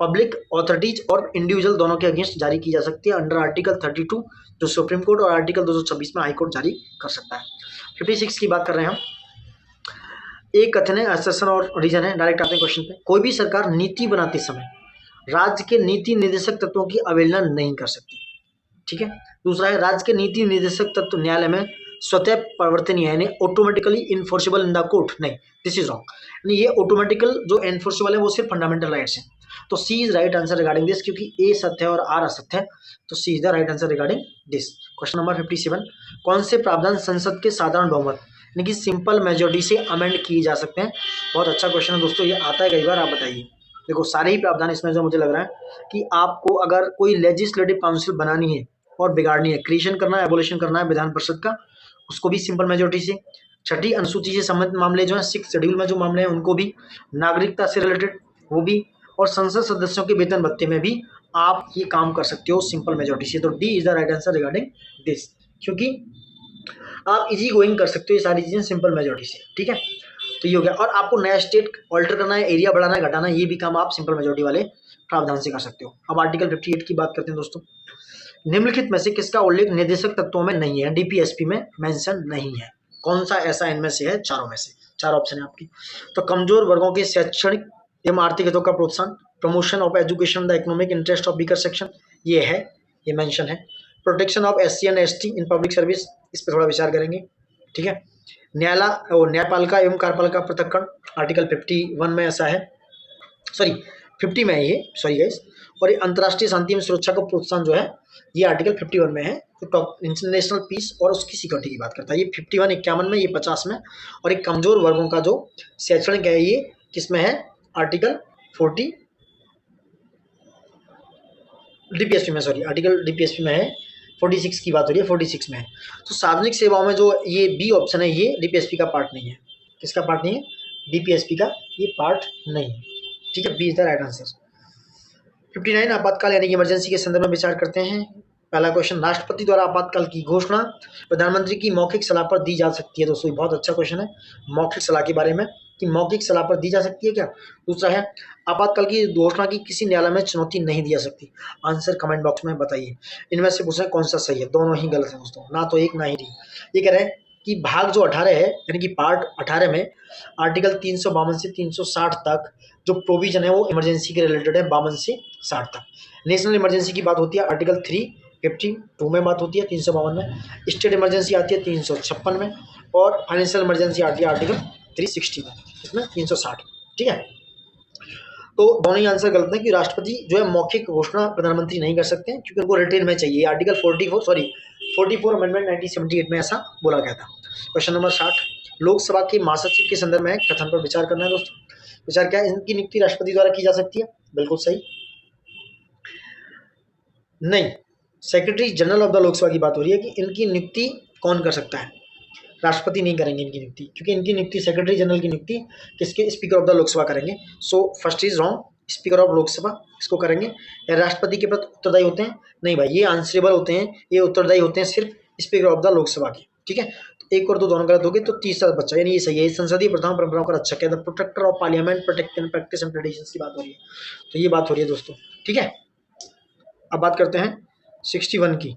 पब्लिक अथॉरिटीज और इंडिविजुअल दोनों के अगेंस्ट जारी की जा सकती है अंडर आर्टिकल 32 जो सुप्रीम कोर्ट और आर्टिकल 226 में हाई कोर्ट जारी कर सकता है। 56 की बात कर रहे हैं हम। एक कथन है, असर्शन और रीजन है, डायरेक्ट आते हैं क्वेश्चन पे। कोई भी सरकार नीति बनाते समय राज्य के नीति निर्देशक तत्वों की अवहेलना नहीं कर सकती, ठीक है। दूसरा है, राज्य के नीति निर्देशक तत्व न्यायालय में स्वतः परिवर्तनीय यानी automatically enforceable in the court, नहीं, दिस इज रॉन्ग। यानी ये ऑटोमेटिकल जो एनफोर्सेबल है वो सिर्फ फंडामेंटल राइट्स हैं। तो C is right answer regarding this, क्योंकि ए सत्य है और आर असत्य है, तो C is the right answer regarding this. Question number 57, कौन से प्रावधान संसद के साधारण बहुमत यानी कि सिंपल मेजोरिटी से अमेंड किए जा सकते हैं। बहुत अच्छा क्वेश्चन है दोस्तों, ये आता है कई बार, आप बताइए। देखो सारे ही प्रावधान इसमें जो मुझे लग रहा है कि आपको अगर कोई लेजिस्लेटिव काउंसिल बनानी है और बिगाड़नी है, क्रिएशन करना है, एबोलिशन करना है विधान परिषद का, उसको भी सिंपल मेजोरिटी से। छठी अनुसूची से संबंधित मामले जो है 6 शेड्यूल में जो मामले हैं उनको भी, नागरिकता से रिलेटेड वो भी, और संसद सदस्यों के वेतन भत्ते में भी आप ये काम कर सकते हो सिंपल मेजोरिटी से। तो D is the right answer regarding this, क्योंकि आप इजी गोइंग कर सकते हो ये सारी चीजें सिंपल मेजोरिटी से, ठीक है। तो ये हो गया। और आपको नया स्टेट ऑल्टर करना है, एरिया बढ़ाना है, घटाना है, ये भी काम आप सिंपल मेजोरिटी वाले प्रावधान से कर सकते हो। अब आर्टिकल 58 की बात करते हैं दोस्तों। निम्नलिखित में से किसका उल्लेख निर्देशक तत्वों में नहीं है, डीपीएसपी में मेंशन नहीं है, कौन सा ऐसा इनमें से है, चारों में से, 4 ऑप्शन है आपकी। तो कमजोर वर्गों के शैक्षणिक एवं आर्थिक हितों का प्रोत्साहन, promotion of education the economic interest of weaker section, ये है, ये मेंशन है। Protection of SC and ST in public service, इस पर थोड़ा विचार करेंगे, ठीक है। न्यायपालिका एवं कार्यपालिका पृथक्करण, आर्टिकल 51 में ऐसा है, सॉरी 50 में है ये, सॉरी गाइस। और ये अंतर्राष्ट्रीय शांति एवं सुरक्षा को प्रोत्साहन जो है ये आर्टिकल 51 में है, तो टॉप इंटरनेशनल पीस और उसकी सिक्योरिटी की बात करता है। ये 51 51 में, ये 50 में। और एक कमजोर वर्गों का जो शैक्षणिक है ये किसमें है, आर्टिकल 40 डीपीएसपी में, सॉरी आर्टिकल डीपीएसपी में है, 46 की बात हो रही है, 46 में है। तो सार्वजनिक सेवाओं में जो ये बी ऑप्शन है ये डीपीएसपी का पार्ट नहीं है, किसका पार्ट नहीं है, बीपीएसपी का ये पार्ट नहीं है। ठीक है, B is the right answer. 59 आपातकाल यानी कि इमरजेंसी के संदर्भ में विचार करते हैं। पहला क्वेश्चन, राष्ट्रपति द्वारा आपातकाल की घोषणा प्रधानमंत्री की मौखिक सलाह पर दी जा सकती है। दोस्तों बहुत अच्छा क्वेश्चन है मौखिक सलाह के बारे में, कि मौखिक सलाह पर दी जा सकती है क्या। दूसरा है, आपातकाल की घोषणा की किसी न्यायालय में चुनौती नहीं दी जा सकती। आंसर कमेंट बॉक्स में बताइए। इनमें से पूछ रहे कौन सा सही है, दोनों ही गलत है दोस्तों, ना तो एक ना ही डी। ये कह रहे हैं कि भाग जो 18 है यानी कि पार्ट 18 में आर्टिकल 352 से 360 तक जो प्रोविजन है वो इमरजेंसी के रिलेटेड है, 52 से 60 तक। नेशनल इमरजेंसी की बात होती है आर्टिकल 352 में बात होती है, 352 में। स्टेट इमरजेंसी आती है 356 में, और फाइनेंशियल इमरजेंसी आती है आर्टिकल 360 में, इसमें 360। ठीक है, तो दोनों ही आंसर गलत है कि राष्ट्रपति जो है मौखिक घोषणा प्रधानमंत्री नहीं कर सकते हैं क्योंकि उनको रिटेन में चाहिए। आर्टिकल 44 अमेंडमेंट 1978 में ऐसा बोला गया था। क्वेश्चन नंबर 60, लोकसभा के महासचिव के संदर्भ में कथन पर विचार करना है दोस्तों। विचार क्या है, इनकी नियुक्ति राष्ट्रपति द्वारा की जा सकती है। बिल्कुल सही। नहीं, secretary general of the Lok Sabha की बात हो रही है कि इनकी नियुक्ति कौन कर सकता है, राष्ट्रपति नहीं करेंगे इनकी नियुक्ति, क्योंकि इनकी नियुक्ति सेक्रेटरी जनरल की नियुक्ति किसके, स्पीकर ऑफ द लोकसभा करेंगे। So first is wrong, speaker of Lok Sabha इसको करेंगे। या राष्ट्रपति के प्रति उत्तरदायी होते हैं, नहीं भाई, ये आंसरेबल होते हैं, ये उत्तरदायी होते हैं सिर्फ स्पीकर ऑफ द लोकसभा के। ठीक है, तो एक और दो दोनों गलत हो गए, तो तीसरा बच्चा यानी ये सही है। संसदीय प्रथाओं परंपराओं का रक्षक है, the protector of parliament, protecting practice and traditions की बात हो रही है, तो ये बात हो रही है दोस्तों। ठीक है, अब बात करते हैं 61 की।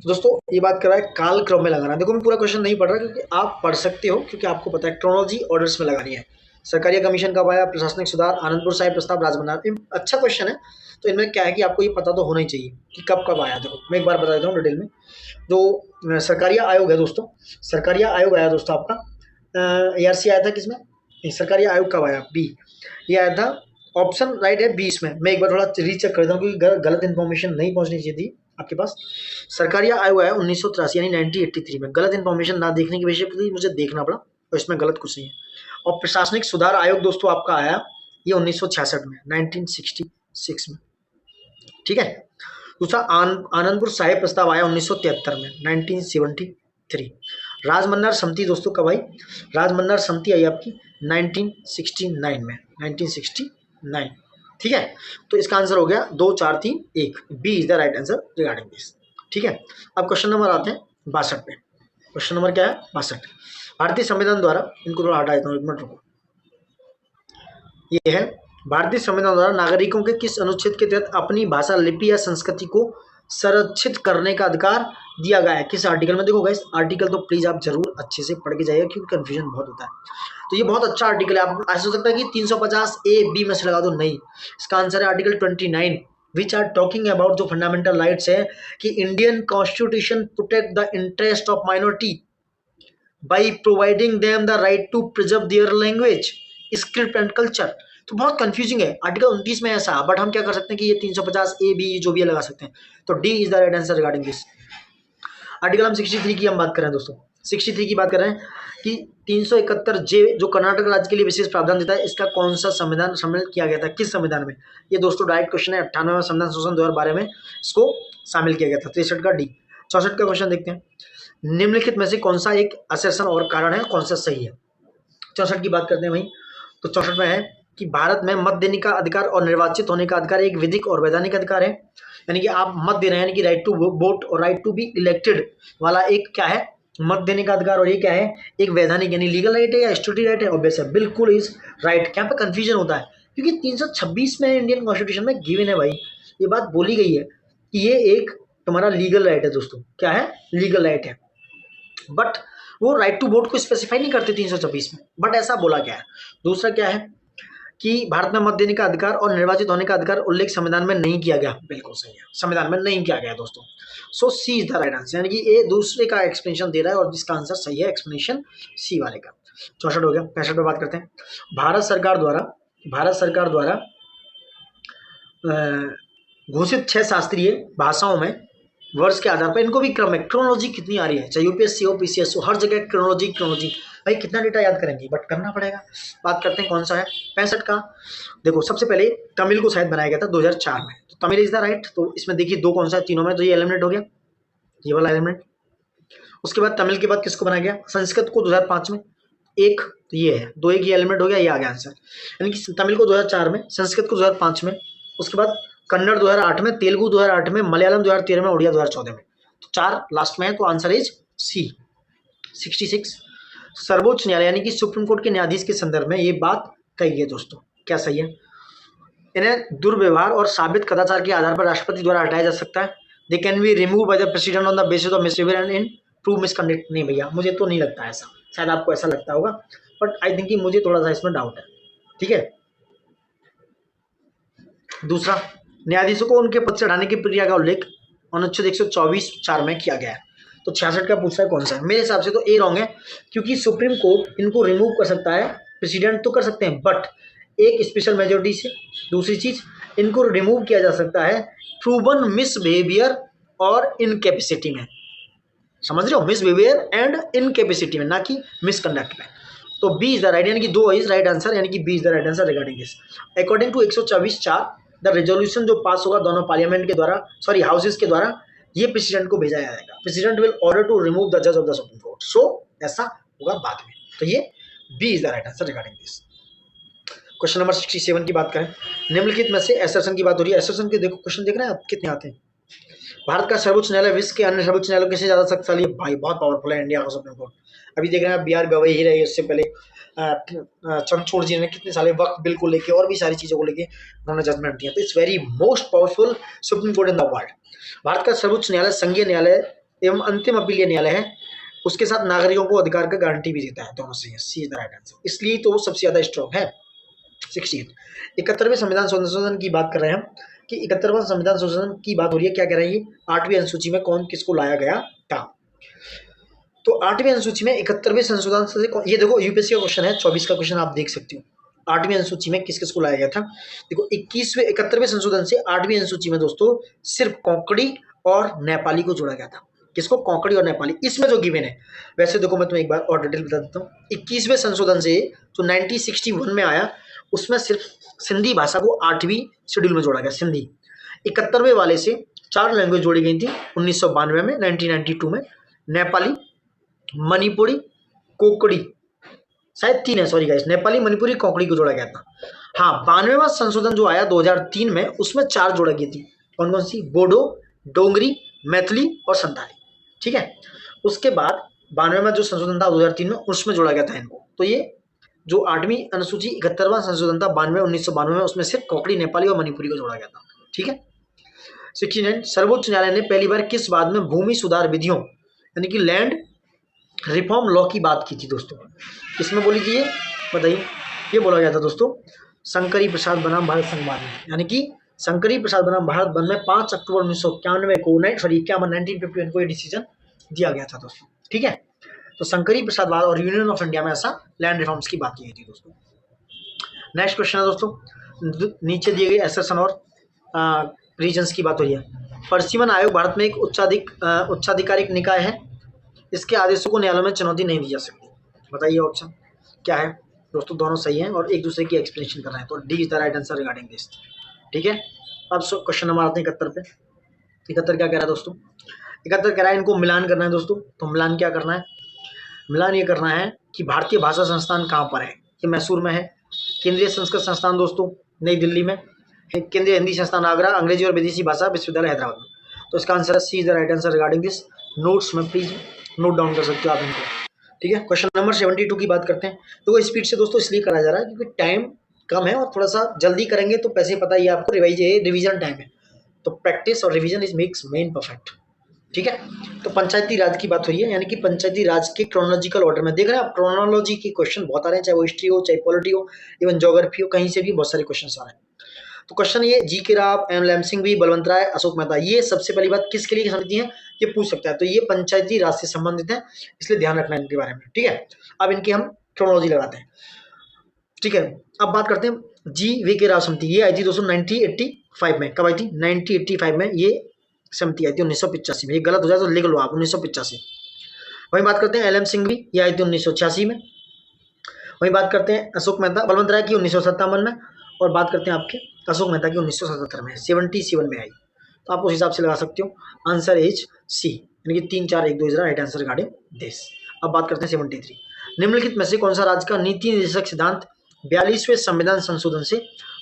तो दोस्तों ये बात कर रहा है काल क्रम में लगाना। देखो मैं पूरा क्वेश्चन नहीं पढ़ रहा क्योंकि आप पढ़ सकते हो, क्योंकि आपको पता है क्रोनोलॉजी ऑर्डर्स में लगानी है। सरकारी कमीशन कब आया, प्रशासनिक सुधार, आनंदपुर साहिब प्रस्ताव, राजमंडार। अच्छा क्वेश्चन है, तो इनमें क्या है कि आपको ये पता तो होना ही चाहिए कि कब कब आया। देखो मैं एक बार बता देता हूँ डिटेल में। जो सरकारी आयोग है दोस्तों, सरकारी आयोग आया दोस्तों आपका ARC आया था किसमें, सरकारी आयोग कब आया, बी, ये आया था। ऑप्शन राइट है 20 में। मैं एक बार थोड़ा रीचेक कर देता हूँ क्योंकि गलत इन्फॉर्मेशन नहीं पहुंचनी चाहिए थी आपके पास। सरकारी आयोग आया 1983 यानी 1983 में। गलत इन्फॉर्मेशन ना देखने की वजह से मुझे देखना पड़ा, और इसमें गलत कुछ नहीं है। और प्रशासनिक सुधार आयोग दोस्तों आपका आया ये 1966 में, 1966 में। ठीक है, दूसरा आनंदपुर साहिब प्रस्ताव आया 1973 में, 1973। राजमन्नार समिति दोस्तों कब आई, राजमन्नार समिति आई आपकी 1969 में, 1969। ठीक है, तो इसका आंसर हो गया 2 4 3 1, B is the right answer regarding this. ठीक है, अब क्वेश्चन नंबर आते हैं 62 पे। क्वेश्चन नंबर क्या है, 62। भारतीय संविधान द्वारा, इनको थोड़ा हटा देता हूँ, एक मिनट रुको। ये है भारतीय संविधान द्वारा नागरिकों के किस अनुच्छेद के तहत अपनी भाषा, लिपि या संस्कृति को संरक्षित करने का अधिकार दिया गया है, किस आर्टिकल में। देखो गाइस आर्टिकल तो प्लीज आप जरूर अच्छे से पढ़ के जाइए क्योंकि कंफ्यूजन बहुत होता है। तो ये बहुत अच्छा आर्टिकल है। आप ऐसा हो सकता है कि 350A, B में से लगा दो, नहीं, इसका आंसर है article 29 which are talking about जो फंडामेंटल राइट्स है कि Indian constitution protect the interest of minority by providing them the right to preserve their language, script and culture. तो बहुत कंफ्यूजिंग है। आर्टिकल 29 में ऐसा, बट हम क्या कर सकते हैं कि ये 350A, B जो भी लगा सकते हैं। तो D is the right answer regarding this. Article हम 63 की हम बात कर रहे हैं दोस्तों, 63 की बात कर रहे हैं कि 371J जो कर्नाटक राज्य के लिए विशेष प्रावधान देता है, इसका कौन सा संविधान सम्मिलित किया गया था, किस संविधान में। ये दोस्तों डायरेक्ट क्वेश्चन है, 98वां संविधान संशोधन 2012 में इसको शामिल किया गया था। 63 का डी। 64 का क्वेश्चन देखते हैं, निम्नलिखित में से कौन सा एक असर्शन और कारण है, कौन सा सही है। 64 की बात करते हैं वही, तो 64 में है कि भारत में मत देने का अधिकार और निर्वाचित होने का अधिकार एक विधिक और वैधानिक अधिकार है। यानी कि आप मत दे रहे हैं, यानी कि राइट टू वोट और राइट टू बी इलेक्टेड वाला एक क्या है, मत देने का अधिकार, और ये क्या है, एक वैधानिक यानी लीगल राइट है या स्टैट्यूटरी राइट है। ऑब्वियस है, बिल्कुल इज राइट। यहाँ पे कंफ्यूजन होता है क्योंकि 326 में इंडियन कॉन्स्टिट्यूशन में गिवन है भाई, ये बात बोली गई है कि ये एक तुम्हारा लीगल राइट है दोस्तों। क्या है, लीगल राइट है, बट वो राइट टू वोट को स्पेसिफाई नहीं करते 326 में, बट ऐसा बोला गया है। दूसरा क्या है कि भारत में मत देने का अधिकार और निर्वाचित होने का अधिकार उल्लेख संविधान में नहीं किया गया। बिल्कुल सही है, संविधान में नहीं किया गया दोस्तों। सो C is the right answer, यानी कि ये दूसरे का एक्सप्लेनेशन दे रहा है और जिसका आंसर सही है एक्सप्लेनेशन सी वाले का। 64 हो गया। 65 पे बात करते हैं। भारत सरकार द्वारा घोषित 6 शास्त्रीय भाषाओं में वर्ष के आधार पर, इनको भी क्रम है, क्रोनोलॉजी कितनी आ रही है, चाहे यूपीएससी हो, पीसीएस हो, हर जगह क्रोनोलॉजी। भाई कितना डेटा याद करेंगे, बट करना पड़ेगा। बात करते हैं कौन सा है 65 का। देखो सबसे पहले तमिल को शायद बनाया गया था 2004 में, तो तमिल इज द राइट। तो इसमें देखिए दो कौन सा है, तीनों में, तो ये एलिमिनेट हो गया, ये वाला एलिमिनेट। उसके बाद तमिल के बाद किसको बनाया गया, संस्कृत को 2005 में, एक, तो ये है 2 एक, ये एलिमेंट हो गया, ये आ गया आंसर। यानी कि तमिल को 2004 में, संस्कृत को 2005 में, उसके बाद कन्नड़ 2008 में, तेलुगु 2008 में, मलयालम 2013 में, उड़िया 2014 में। तो 4 लास्ट में है, तो आंसर इज सी 66। सर्वोच्च न्यायालय यानी कि सुप्रीम कोर्ट के न्यायाधीश के संदर्भ में ये बात कही है दोस्तों, क्या सही है? इन्हें दुर्व्यवहार और साबित कदाचार के आधार पर राष्ट्रपति द्वारा हटाया जा सकता है। They can be remove by the president on the basis of misbehaviour and in true misconduct. नहीं भैया, मुझे तो नहीं लगता ऐसा, शायद आपको ऐसा लगता होगा, बट आई थिंक कि मुझे थोड़ा सा इसमें डाउट है। ठीक है। दूसरा, न्यायाधीशों को उनके पद से हटाने की प्रक्रिया का उल्लेख अनुच्छेद 124(4) में किया गया है। तो 66 का पूछा है कौन सा है? मेरे हिसाब से तो ए रॉन्ग है, क्योंकि सुप्रीम कोर्ट इनको रिमूव कर सकता है, प्रेसिडेंट तो कर सकते हैं, बट एक स्पेशल मेजोरिटी से। दूसरी चीज, इनको रिमूव किया जा सकता है प्रूवन मिसबिहेवियर और इनकैपेसिटी में। समझ रहे हो? मिसबिहेवियर एंड इनकैपेसिटी में, ना कि मिसकंडक्ट में। तो बी इज द राइट, यानी कि 2 इज राइट आंसर, यानी कि B is the right answer regarding this. According to 124(4) the resolution जो पास होगा दोनों पार्लियामेंट के द्वारा, सॉरी हाउसेस के द्वारा, ये प्रेसिडेंट को भेजा जाएगा। President will order to remove the जज of the supreme court. So ऐसा होगा बाद में। तो ये B is the right answer regarding this. Question number 67 की बात करें, निम्नलिखित में से एसर्शन की बात हो रही है। एसर्शन के देखो क्वेश्चन देख रहे हैं आप कितने आते हैं। भारत का सर्वोच्च न्यायालय विश्व के अन्य सर्वोच्च न्यायालयों से ज्यादा शक्तिशाली है। भाई बहुत पावरफुल है इंडिया का सुप्रीम कोर्ट। अभी देख रहे हैं बी आर गवई ही रहे, उससे पहले चंद्रचूड़ जी ने कितने सारे वक्त बिल को लेके और भी सारी चीजों को लेके उन्होंने जजमेंट दिया। तो it's very most powerful supreme court in the world. Bharat का सर्वोच्च न्यायालय संघीय न्यायालय एवं अंतिम अपीलीय न्यायालय है। उसके साथ नागरिकों को अधिकार का गारंटी भी देता है। दोनों सही है, C is the right answer. इसलिए तो वो सबसे ज्यादा स्ट्रॉन्ग है। 68 71वें संविधान संशोधन की बात कर रहे हैं हम, कि 71वां संविधान संशोधन की बात हो रही है। क्या कह रही है? 8वीं अनुसूची में कौन किसको लाया गया था? तो 8वीं अनुसूची में 71वें संशोधन से, ये देखो यूपीएससी का क्वेश्चन है, 24 का क्वेश्चन आप देख सकते हो। 8वीं अनुसूची में किस किसको लाया गया था? देखो 71वें संशोधन से 8वीं अनुसूची में दोस्तों सिर्फ कोंकणी और नेपाली को जोड़ा गया था। किसको? कोंकणी और नेपाली। इसमें जो गिवन है, वैसे देखो मैं तुम्हें एक बार और डिटेल बता देता हूँ। 21वें संशोधन से जो 1961 में आया, उसमें सिर्फ सिंधी भाषा को 8वीं शेड्यूल में जोड़ा गया, सिंधी। 71वें वाले से 4 लैंग्वेज जोड़ी गई थी 1992 में, 1992 में। नेपाली, मणिपुरी, कोंकणी, शायद 3 है, सॉरी गाइस, नेपाली, मणिपुरी, कोंकणी को जोड़ा गया था। हाँ, 92वां संशोधन जो आया 2003 में, उसमें 4 जोड़ा गई थी। कौन कौन सी? बोडो, डोगरी, मैथिली और संताली। ठीक है। उसके बाद 92 में जो संशोधन था 2003 में, उसमें जोड़ा गया था इनको। तो ये जो 8वीं अनुसूची 71वां संशोधन था 1992 में, उसमें सिर्फ कोंकणी, नेपाली और मणिपुरी को जोड़ा गया था। ठीक है। 69 सर्वोच्च न्यायालय ने पहली बार किस बात में भूमि सुधार विधियों यानी कि लैंड रिफॉर्म लॉ की बात की थी दोस्तों? किसमें बोली थी ये बताइए? ये बोला गया था दोस्तों शंकरी प्रसाद बनाम भारत संघवाद में। यानी कि शंकरी प्रसाद बनाम भारत बंद में 5 अक्टूबर 1991 को 1951 को ये डिसीजन दिया गया था दोस्तों। ठीक है। तो शंकरी प्रसाद वाद और यूनियन ऑफ इंडिया में ऐसा लैंड रिफॉर्म्स की बात की गई थी दोस्तों। नेक्स्ट क्वेश्चन है दोस्तों, नीचे दिए गए एसेशन और रीजन्स की बात हो रही है। परिसीमन आयोग भारत में एक उच्चाधिकारिक निकाय है। इसके आदेशों को न्यायालय में चुनौती नहीं दी जा सकती। बताइए ऑप्शन क्या है दोस्तों? दोनों सही हैं और एक दूसरे की एक्सप्लेनेशन कर रहे हैं। तो D is the right answer regarding this. ठीक है। अब क्वेश्चन नंबर आते हैं 71 पे। 71 क्या कह रहा है दोस्तों? 71 कह रहा है इनको मिलान करना है दोस्तों। तो मिलान क्या करना है? मिलान ये करना है कि भारतीय भाषा संस्थान कहाँ पर है? ये मैसूर में है। केंद्रीय संस्कृत संस्थान दोस्तों नई दिल्ली में है। केंद्रीय हिंदी संस्थान आगरा, अंग्रेजी और विदेशी भाषा विश्वविद्यालय हैदराबाद में। तो इसका आंसर है C is the right answer regarding this. Notes में प्लीज नोट डाउन कर सकते हो आप इनको। ठीक है। क्वेश्चन नंबर 72 की बात करते हैं। तो स्पीड से दोस्तों इसलिए करा जा रहा है क्योंकि टाइम कम है और थोड़ा सा जल्दी करेंगे तो पैसे पता ही है आपको, रिवीजन टाइम है। तो प्रैक्टिस और revision is makes main perfect. ठीक है। तो पंचायती राज की बात हो रही है, यानी कि पंचायती राज के क्रोनोलॉजिकल ऑर्डर में देख रहे हैं आप। क्रोनोलॉजी के क्वेश्चन बहुत आ रहे हैं, चाहे वो हिस्ट्री हो, चाहे पॉलिटी हो, इवन ज्योग्राफी हो, कहीं से भी बहुत सारे क्वेश्चन आ रहे हैं। तो क्वेश्चन ये जी के राव, एम लैम सिंह भी, बलवंत राय, अशोक मेहता, ये सबसे पहली बात किसके लिए समिति है ये पूछ सकता है। तो ये पंचायती राज से संबंधित है, इसलिए ध्यान रखना इनके बारे में। ठीक है। अब इनकी हम क्रोनोलॉजी लगाते हैं। ठीक है। अब बात करते हैं जी वी के राव समिति। ये आई थी दोस्तों 1985 में। कब आई थी? 1985 में ये समिति आई थी 1985 में। ये गलत हो जाए तो लिख लो आप 1985। वहीं बात करते हैं एल एम सिंह भी, ये आई थी 1986 में। वहीं बात करते हैं अशोक मेहता, बलवंत राय की 1957 में। और बात करते हैं आपके अशोक मेहता की 1977 में, 77 में आई। तो आप उस हिसाब से लगा सकते हो। आंसर इज सी, यानी कि 3 4 1 2 राइट आंसर रिगार्डिंग दिस। अब बात करते हैं 73। निम्नलिखित में से कौन सा राज्य का नीति निर्देशक सिद्धांत 42वें संविधान संशोधन से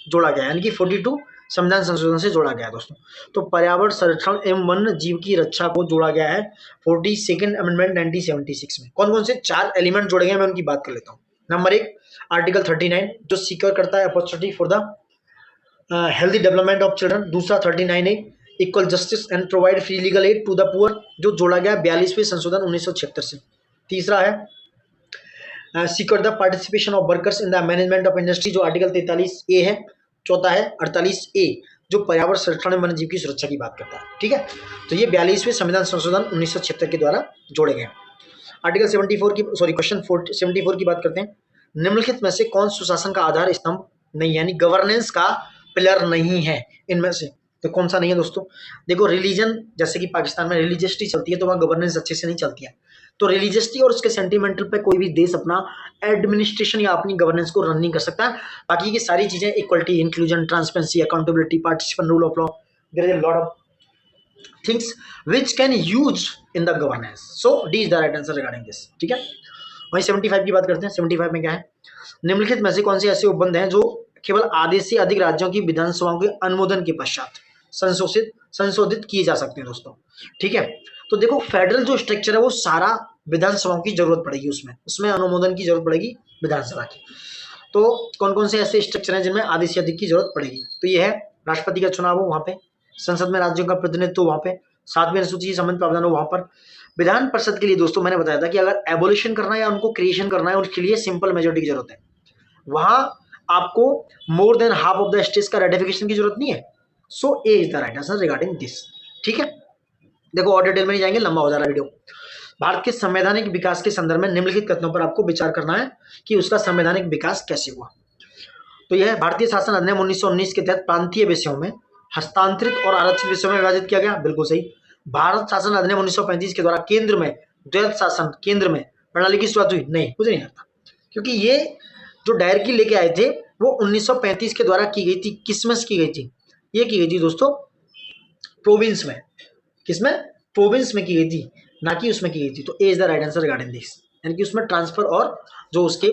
जोड़ा गया, यानी कि 42 संविधान संशोधन से जोड़ा गया है दोस्तों। तो पर्यावरण संरक्षण एवं वन्य जीव की रक्षा को जोड़ा गया है 42nd अमेंडमेंट 1976 में। कौन कौन से 4 एलिमेंट जोड़े गए मैं उनकी बात कर लेता हूँ। नंबर 1 आर्टिकल 39 जो सिक्योर करता है opportunity for the healthy development of children. दूसरा 39 है equal justice and provide free legal aid to the poor जो जोड़ा गया 42वें संशोधन 1976 से। तीसरा है secure the participation of workers in the management of industry जो आर्टिकल 43A है। चौथा है 48A जो पर्यावरण संरक्षण एवं वन्यजीव की सुरक्षा की बात करता है। ठीक है, तो ये 42वें संविधान संशोधन 1976 के द्वारा जोड़े गए। आर्टिकल 74 की क्वेश्चन 74 की बात करते हैं। निम्नलिखित में से कौन सुशासन का आधार स्तंभ नहीं, यानी गवर्नेंस का पिलर नहीं है इनमें से, तो कौन सा नहीं है दोस्तों। देखो रिलीजन, जैसे कि पाकिस्तान में रिलीजियसटी चलती है तो वहाँ गवर्नेंस अच्छे से नहीं चलती है, तो रिलीजियसटी और उसके सेंटिमेंटल पे कोई भी देश अपना एडमिनिस्ट्रेशन या अपनी गवर्नेंस को रन नहीं कर सकता। बाकी की सारी चीजें equality, inclusion, transparency, accountability, participation, rule of law, there is a lot of things which can use in the governance. So D is the right answer regarding this. ठीक है, वहीं 75 की बात करते हैं। 75 में क्या है, निम्नलिखित में से कौन से ऐसे उपबंध हैं जो केवल आधे से अधिक राज्यों की विधानसभाओं के अनुमोदन के पश्चात संशोधित किए जा सकते हैं दोस्तों। ठीक है, तो देखो फेडरल जो स्ट्रक्चर है वो सारा विधानसभाओं की जरूरत पड़ेगी, उसमें अनुमोदन की जरूरत पड़ेगी विधानसभा की। तो कौन कौन से ऐसे स्ट्रक्चर हैं जिनमें आधे से अधिक की जरूरत पड़ेगी, तो ये है राष्ट्रपति का चुनाव हो वहां पे, संसद में राज्यों का प्रतिनिधित्व वहां पे, 7वीं अनुसूची संबंध प्रावधान हो वहां पर। विधान परिषद के लिए दोस्तों मैंने बताया था कि अगर एबोलिशन करना है या उनको क्रिएशन करना है उसके लिए सिंपल मेजोरिटी की जरूरत है। वहां आपको more than half of the states का रेटिफिकेशन की जरूरत नहीं है। So A is the right answer regarding this. ठीक है, देखो और डिटेल में नहीं जाएंगे, लंबा हो जा रहा है वीडियो। भारत के संवैधानिक विकास के संदर्भ में निम्नलिखित कथनों पर आपको विचार करना है कि उसका संवैधानिक विकास कैसे हुआ। तो यह भारतीय शासन अधिनियम 1919 के तहत प्रांतीय विषयों में हस्तांतरित और आरक्षित विषयों में विभाजित किया गया, बिल्कुल सही। भारत शासन अधिनियम 1935 के द्वारा केंद्र में द्वैध शासन केंद्र में प्रणाली की शुरुआत हुई, नहीं कुछ नहीं आता, क्योंकि ये जो डायरेक्टली लेके आए थे वो 1935 के द्वारा की गई थी। किसमें की गई थी, ये की गई थी दोस्तों प्रोविंस में, किसमें, प्रोविंस में की गई थी, ना कि उसमें की गई थी। तो A is the right answer regarding this, यानी कि उसमें ट्रांसफर और जो उसके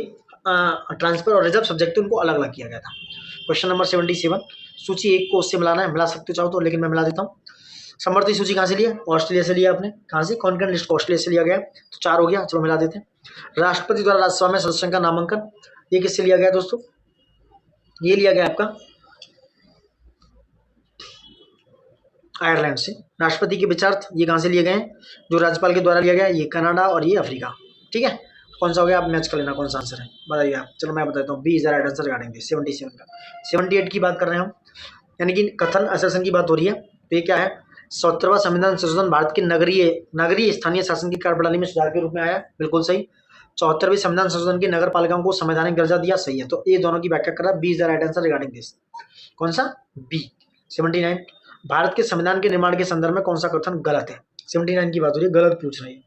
ट्रांसफर और रिजर्व सब्जेक्ट उनको अलग अलग किया गया था। क्वेश्चन नंबर 77, सूची 1 को उससे मिलाना है, मिला सकते हो चाहो तो, लेकिन मैं मिला देता हूँ। समवर्ती सूची कहाँ से लिया, ऑस्ट्रेलिया से लिया आपने, कहाँ से, कॉन्करेंट लिस्ट ऑस्ट्रेलिया से लिया गया, तो 4 हो गया, चलो मिला देते हैं। राष्ट्रपति द्वारा राज्यसभा में सदस्यों का नामांकन, ये किससे लिया गया दोस्तों, ये लिया गया आपका आयरलैंड से। राष्ट्रपति के विचार ये कहाँ से लिए गए हैं, जो राज्यपाल के द्वारा लिया गया, ये कनाडा और ये अफ्रीका। ठीक है, कौन सा हो गया, आप मैच कर लेना कौन सा आंसर है, बताइए आप। चलो मैं बताता हूँ, B is the right answer regarding this 77 का। 78 की बात कर रहे हैं हम, यानी कि कथन असरसन की बात हो रही है। तो ये क्या है, 70वां संविधान संशोधन भारत के नगरीय स्थानीय शासन की कार्यप्रणाली में सुधार के रूप में आया, बिल्कुल सही। 74वें संविधान संशोधन की नगर पालिकाओं को संवैधानिक दर्जा दिया, सही है। तो ये दोनों की व्याख्या कर रहा है, B is the right answer regarding this. कौन सा, बी। 79, भारत के संविधान के निर्माण के संदर्भ में कौन सा कथन गलत है, 79 की बात हो रही है, गलत पूछ रही है,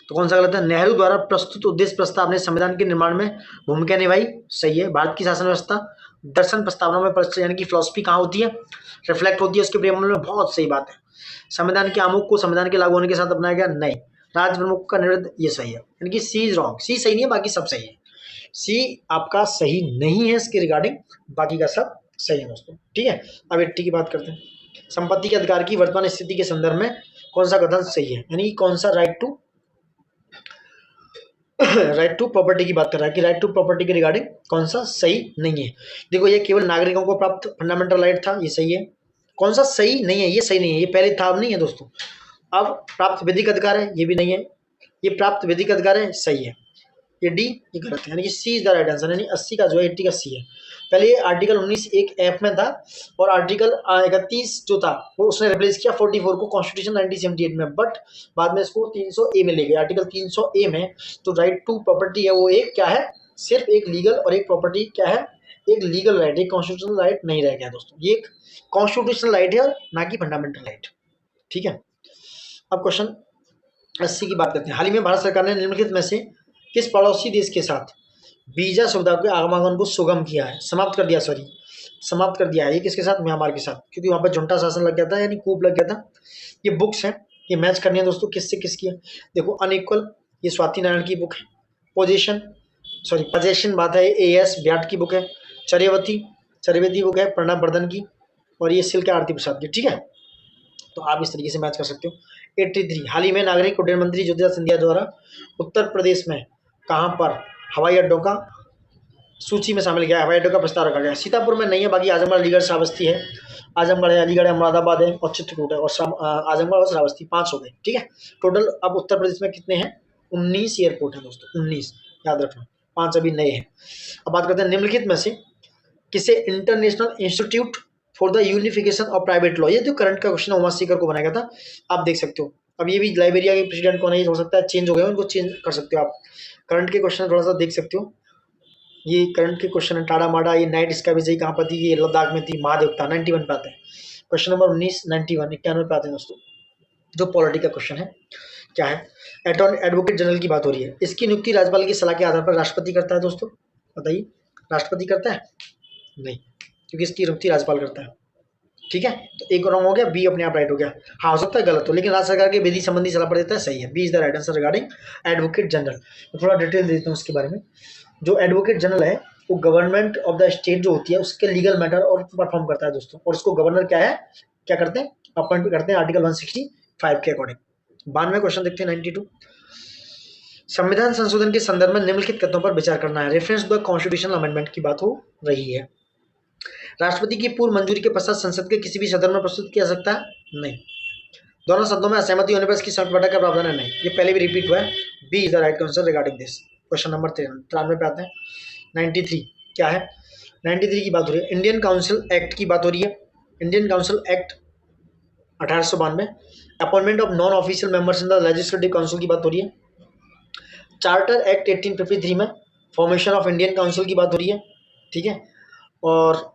तो कौन सा गलत है। नेहरू द्वारा प्रस्तुत उद्देश्य प्रस्ताव ने संविधान के निर्माण में भूमिका निभाई, सही है। भारत की शासन व्यवस्था दर्शन प्रस्तावना में यानी कि फिलॉसफी कहाँ होती है, रिफ्लेक्ट होती है उसके प्रेमबल में, बहुत सही बात है। संविधान के आमुख को संविधान के लागू होने के साथ अपनाया गया, नहीं। राज्य प्रमुख का निर्णय, ये सही है, यानी कि सी इज रॉन्ग, सी सही नहीं है, बाकी सब सही है। सी आपका सही नहीं है इसके रिगार्डिंग, बाकी का सब सही है दोस्तों। ठीक है, अब 80 की बात करते हैं। संपत्ति के अधिकार की वर्तमान स्थिति के संदर्भ में कौन सा कथन सही है, यानी कौन सा राइट टू प्रॉपर्टी की बात कर रहा है कि राइट टू प्रॉपर्टी के रिगार्डिंग कौन सा सही नहीं है। देखो ये केवल नागरिकों को प्राप्त फंडामेंटल राइट था, ये सही है। कौन सा सही नहीं है, ये सही नहीं है, ये पहले था अब नहीं है दोस्तों। अब प्राप्त विधिक अधिकार है, ये भी नहीं है। ये प्राप्त विधिक अधिकार है, सही है। ये डी, ये गलत है, यानी कि C is the right answer, यानी 80 का जो है 80 का सी है। पहले ये आर्टिकल 19 एक एफ में था और आर्टिकल 31 जो था वो उसने रिप्लेस किया 44 को कॉन्स्टिट्यूशन 1978 में, बट बाद में इसको 300A में ले गए। आर्टिकल 300A में जो राइट टू प्रॉपर्टी है वो एक क्या है, सिर्फ एक लीगल और एक प्रॉपर्टी क्या है, एक लीगल राइट, एक कॉन्स्टिट्यूशनल राइट नहीं रह गया दोस्तों। ये एक कॉन्स्टिट्यूशनल राइट है ना कि फंडामेंटल राइट। ठीक है, अब क्वेश्चन 80 की बात करते हैं। हाल ही में भारत सरकार ने निम्नलिखित में से किस पड़ोसी देश के साथ वीजा सुविधा के आवागमन को सुगम किया है, समाप्त कर दिया है। ये किसके साथ, म्यांमार के साथ, क्योंकि वहां पर झुंडा शासन लग गया था, यानी कूप लग गया था। ये बुक्स हैं, ये मैच करनी है दोस्तों, किससे किसकी है। देखो अनइक्वल, ये स्वाति नारायण की बुक है, पोजीशन पजेशन बात है, AS ब्याट की बुक है, चर्यवती बुक है प्रणब वर्धन की, और ये सिल्क है आरती प्रसाद की। ठीक है, तो आप इस तरीके से मैच कर सकते हो। 83 हाल ही में नागरिक उड्डयन मंत्री ज्योतिरादित्य सिंधिया द्वारा उत्तर प्रदेश में कहाँ पर हवाई अड्डों का सूची में शामिल किया, हवाई अड्डों का प्रस्ताव रखा गया। सीतापुर में नहीं है, बाकी आजमगढ़, अलीगढ़, श्रावस्ती है, आजमगढ़ है, अलीगढ़ है, मुरादाबाद है और चित्रकूट है, और आजमगढ़ और श्रावस्ती 5 हो गए। ठीक है, टोटल अब उत्तर प्रदेश में कितने हैं? 19 एयरपोर्ट है दोस्तों, 19 याद रखना, 5 अभी नए हैं। अब बात करते हैं निम्नलिखित में से किसे international institute for the unification of private law, ये जो करंट का क्वेश्चन उमा सीकर को बनाया गया था, आप देख सकते हो। अब ये भी लाइब्रेरिया के प्रेसिडेंट कौन है, हो सकता है चेंज हो गए, उनको चेंज कर सकते हो आप। करंट के क्वेश्चन थोड़ा सा देख सकते हो, ये करंट के क्वेश्चन है। टाटा माडा, ये नाइट स्काई विजयी कहाँ पर थी? ये लद्दाख में थी। महादेवता 91 पे आते हैं। क्वेश्चन नंबर 19 91 91 पे आते हैं दोस्तों। जो पॉलिटी का क्वेश्चन है क्या है? एडवोकेट जनरल की बात हो रही है, इसकी नियुक्ति राज्यपाल की सलाह के आधार पर राष्ट्रपति करता है दोस्तों। बताइए, राष्ट्रपति करता है? नहीं, क्योंकि इसकी नियुक्ति राज्यपाल करता है। ठीक है, तो एक रॉन्ग हो गया, बी अपने आप राइट हो गया। हाँ, हो सकता है गलत हो, लेकिन राज्य सरकार के विधि संबंधी सलाह पर देता है, सही है। B is the right answer regarding advocate general. तो थोड़ा डिटेल देता हूँ उसके बारे में। जो एडवोकेट जनरल है वो गवर्नमेंट ऑफ द स्टेट जो होती है उसके लीगल मैटर और परफॉर्म करता है दोस्तों, और उसको गवर्नर क्या करते हैं? अपॉइंट करते हैं आर्टिकल 165 के अकॉर्डिंग। 92 क्वेश्चन देखते हैं 92। संविधान संशोधन के संदर्भ में निम्नलिखित कथनों पर विचार करना है। रेफरेंस द कॉन्स्टिट्यूशनल अमेंडमेंट की बात हो रही है। राष्ट्रपति की पूर्व मंजूरी के पश्चात संसद के किसी भी सदन में प्रस्तुत किया सकता है? नहीं। दोनों सदनों में असहमति होने पर इसकी संयुक्त बैठक का प्रावधान है? नहीं। ये पहले भी रिपीट हुआ है। B is the right answer regarding this. Question number 93 पे आते हैं। 93 क्या है? 93 की बात हो रही है, इंडियन काउंसिल एक्ट की बात हो रही है। Indian council act 1892, appointment of non official members in the legislative council की बात हो रही है। चार्टर एक्ट 1853 में फॉर्मेशन ऑफ इंडियन काउंसिल की बात हो रही है। ठीक है, और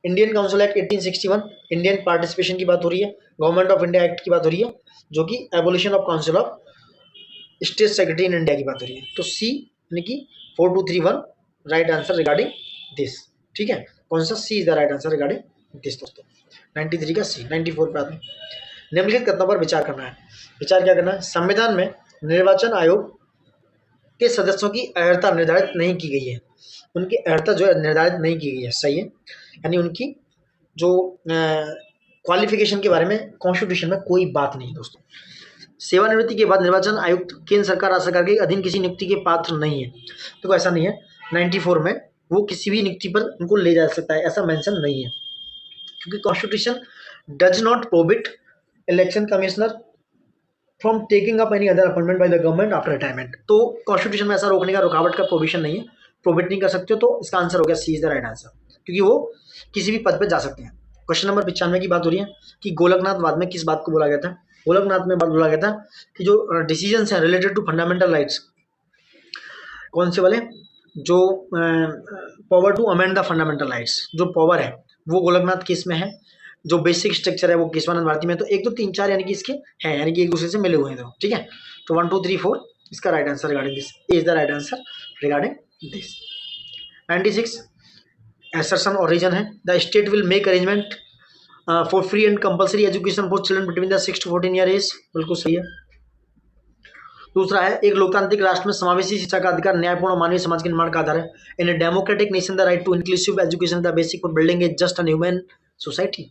Indian council act 1861 Indian participation की बात हो रही है। गवर्नमेंट ऑफ इंडिया एक्ट की बात हो रही है, जो कि abolition of council of state secretary in India की बात हो रही है। तो सी यानी कि 4231 राइट आंसर रिगार्डिंग दिस। ठीक है, कौन सा? C is the right answer regarding this दोस्तों। 93 का सी। 94 पे आते हैं। निम्नलिखित कथनों पर विचार करना है। विचार क्या करना है? संविधान में निर्वाचन आयोग के सदस्यों की अर्हता निर्धारित नहीं की गई है। उनकी अर्हता जो है निर्धारित नहीं की गई है, सही है। यानी उनकी जो क्वालिफिकेशन के बारे में कॉन्स्टिट्यूशन में कोई बात नहीं दोस्तों। सेवानिवृत्ति के बाद निर्वाचन आयुक्त केंद्र सरकार, राज्य सरकार के अधीन किसी नियुक्ति के पात्र नहीं है। तो ऐसा नहीं है, 94 में वो किसी भी नियुक्ति पर उनको ले जा सकता है, ऐसा मेंशन नहीं है, क्योंकि constitution does not prohibit election commissioner from taking up any other appointment by the government after retirement. तो कॉन्स्टिट्यूशन में ऐसा रोकने का, रुकावट का प्रोविजन नहीं है, प्रोहिबिट नहीं कर सकते हो। तो इसका आंसर हो गया सी इज द राइट आंसर, क्योंकि वो किसी भी पद पर जा सकते हैं। क्वेश्चन नंबर 95 की बात हो रही है कि गोलकनाथ में किस बात को बोला गया था? गोलकनाथ में बात बोला गया था कि जो डिसीजंस हैं रिलेटेड टू फंडामेंटल राइट्स, कौन से वाले? जो power to amend the fundamental rights, जो पावर है वो गोलकनाथ केस में है। जो बेसिक स्ट्रक्चर है वो केशवानंद भारती में। तो 1 2 3 4 यानी कि इसके हैं, यानी कि एक दूसरे से मिले हुए हैं तो। ठीक है, तो 1 2 3 4 इसका right answer regarding this is the right answer regarding this. 96 assertion और रीजन है, the state will make arrangement for free and compulsory education for children between the 6 to 14 year age. बिल्कुल सही है। दूसरा है, एक लोकतांत्रिक राष्ट्र में समावेशी शिक्षा का अधिकार न्यायपूर्ण मानवीय समाज के निर्माण का आधार है। In a democratic nation the right to inclusive education the basic for building a just and human society.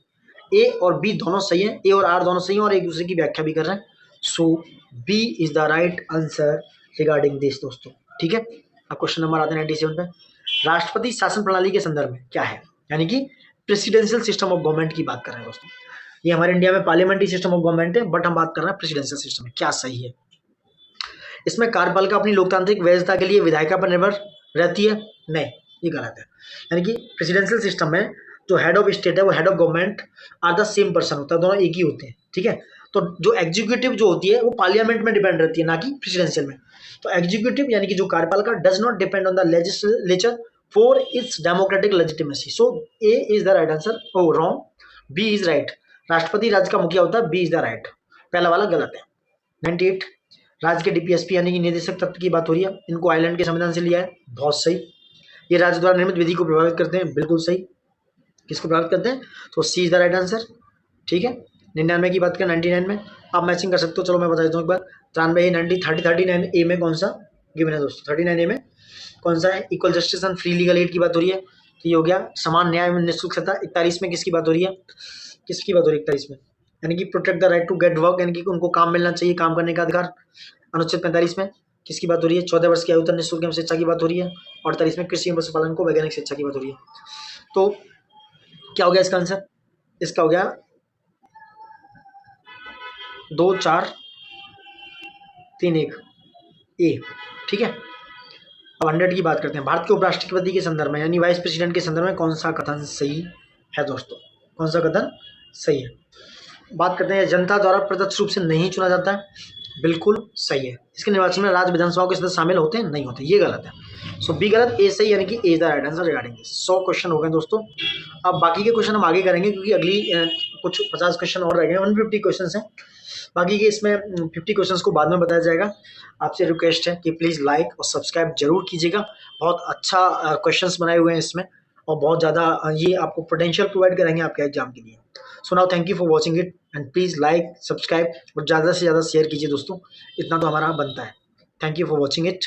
A और बी दोनों सही है, ए और आर दोनों सही है, और एक दूसरे की व्याख्या भी कर रहे हैं। So B is the right answer regarding this दोस्तों। ठीक है, अब क्वेश्चन नंबर आते हैं 97 पे। राष्ट्रपति शासन प्रणाली के संदर्भ में क्या है? यानी कि प्रेसिडेंशियल सिस्टम ऑफ गवर्नमेंट की बात कर रहे हैं दोस्तों। ये हमारे इंडिया में पार्लियामेंट्री सिस्टम ऑफ गवर्नमेंट है, बट हम बात कर रहे हैं प्रेसिडेंशियल सिस्टम में। क्या सही है? इसमें कार्यपालिका अपनी लोकतांत्रिक वैधता के लिए विधायिका पर निर्भर रहती है? नहीं, ये गलत है। यानी कि प्रेसिडेंशियल सिस्टम में जो हेड ऑफ स्टेट है वो head of government are the same person होता है, दोनों एक ही होते हैं। ठीक है, तो जो एग्जीक्यूटिव जो होती है वो पार्लियामेंट में डिपेंड रहती है, ना कि प्रेसिडेंशियल में। तो एग्जीक्यूटिव यानी कि जो कार्यपालिका does not depend on the legislature for its democratic legitimacy. So A is the right answer. Oh wrong, B is right. राष्ट्रपति राज्य का मुखिया होता है, बी इज द राइट। पहला वाला गलत है। 98 राज्य के डीपीएसपी यानी कि निदेशक तत्व की बात हो रही है। इनको आयरलैंड के संविधान से लिया है, बहुत सही। ये राज्य द्वारा निर्मित विधि को प्रभावित करते हैं, बिल्कुल सही। किसको प्रभावित करते हैं? तो C is the right answer. ठीक है, 99 की बात करें 99 में आप मैचिंग कर सकते हो। चलो मैं बता देता हूँ एक बार। 93 90 30 39 ए में कौन सा गिवन है दोस्तों। 39A में कौन सा है? Equal justice and free legal add की बात हो रही है, तो ये हो गया समान न्याय एवं निःशुल्क सत्ता। 41 में किसकी बात हो रही है? किसकी बात हो रही है 41 में? यानी कि protect the right to get work, यानी कि उनको काम मिलना चाहिए, काम करने का अधिकार। अनुच्छेद 45 में किसकी बात हो रही है? 14 वर्ष की आयु तक निःशुल्क एवं शिक्षा की बात हो रही है। 48 में कृषि एवं पशुपालन को वैज्ञानिक शिक्षा की बात हो रही है। तो क्या हो गया इसका आंसर? इसका हो गया 2 4 3 1 ए। ठीक है, अब 100 की बात करते हैं। भारत के उपराष्ट्रपति के संदर्भ में यानी वाइस प्रेसिडेंट के संदर्भ में कौन सा कथन सही है दोस्तों? कौन सा कथन सही है? बात करते हैं जनता द्वारा प्रत्यक्ष रूप से नहीं चुना जाता है, बिल्कुल सही है। इसके निर्वाचन में राज्य विधानसभाओं के सदस्य शामिल होते हैं? नहीं होते, ये गलत है। सो बी गलत, ए सही, यानी कि A is the right answer regarding this. 100 question हो गए दोस्तों। अब बाकी के क्वेश्चन हम आगे करेंगे क्योंकि अगली कुछ 50 क्वेश्चन और रह गए, 150 क्वेश्चन हैं बाकी के। इसमें 50 क्वेश्चंस को बाद में बताया जाएगा। आपसे रिक्वेस्ट है कि प्लीज़ लाइक और सब्सक्राइब जरूर कीजिएगा। बहुत अच्छा क्वेश्चंस बनाए हुए हैं इसमें और बहुत ज़्यादा ये आपको पोटेंशियल प्रोवाइड करेंगे आपके एग्जाम के लिए। So now thank you for watching it and please like subscribe और ज़्यादा से ज़्यादा शेयर कीजिए दोस्तों, इतना तो हमारा बनता है। Thank you for watching it.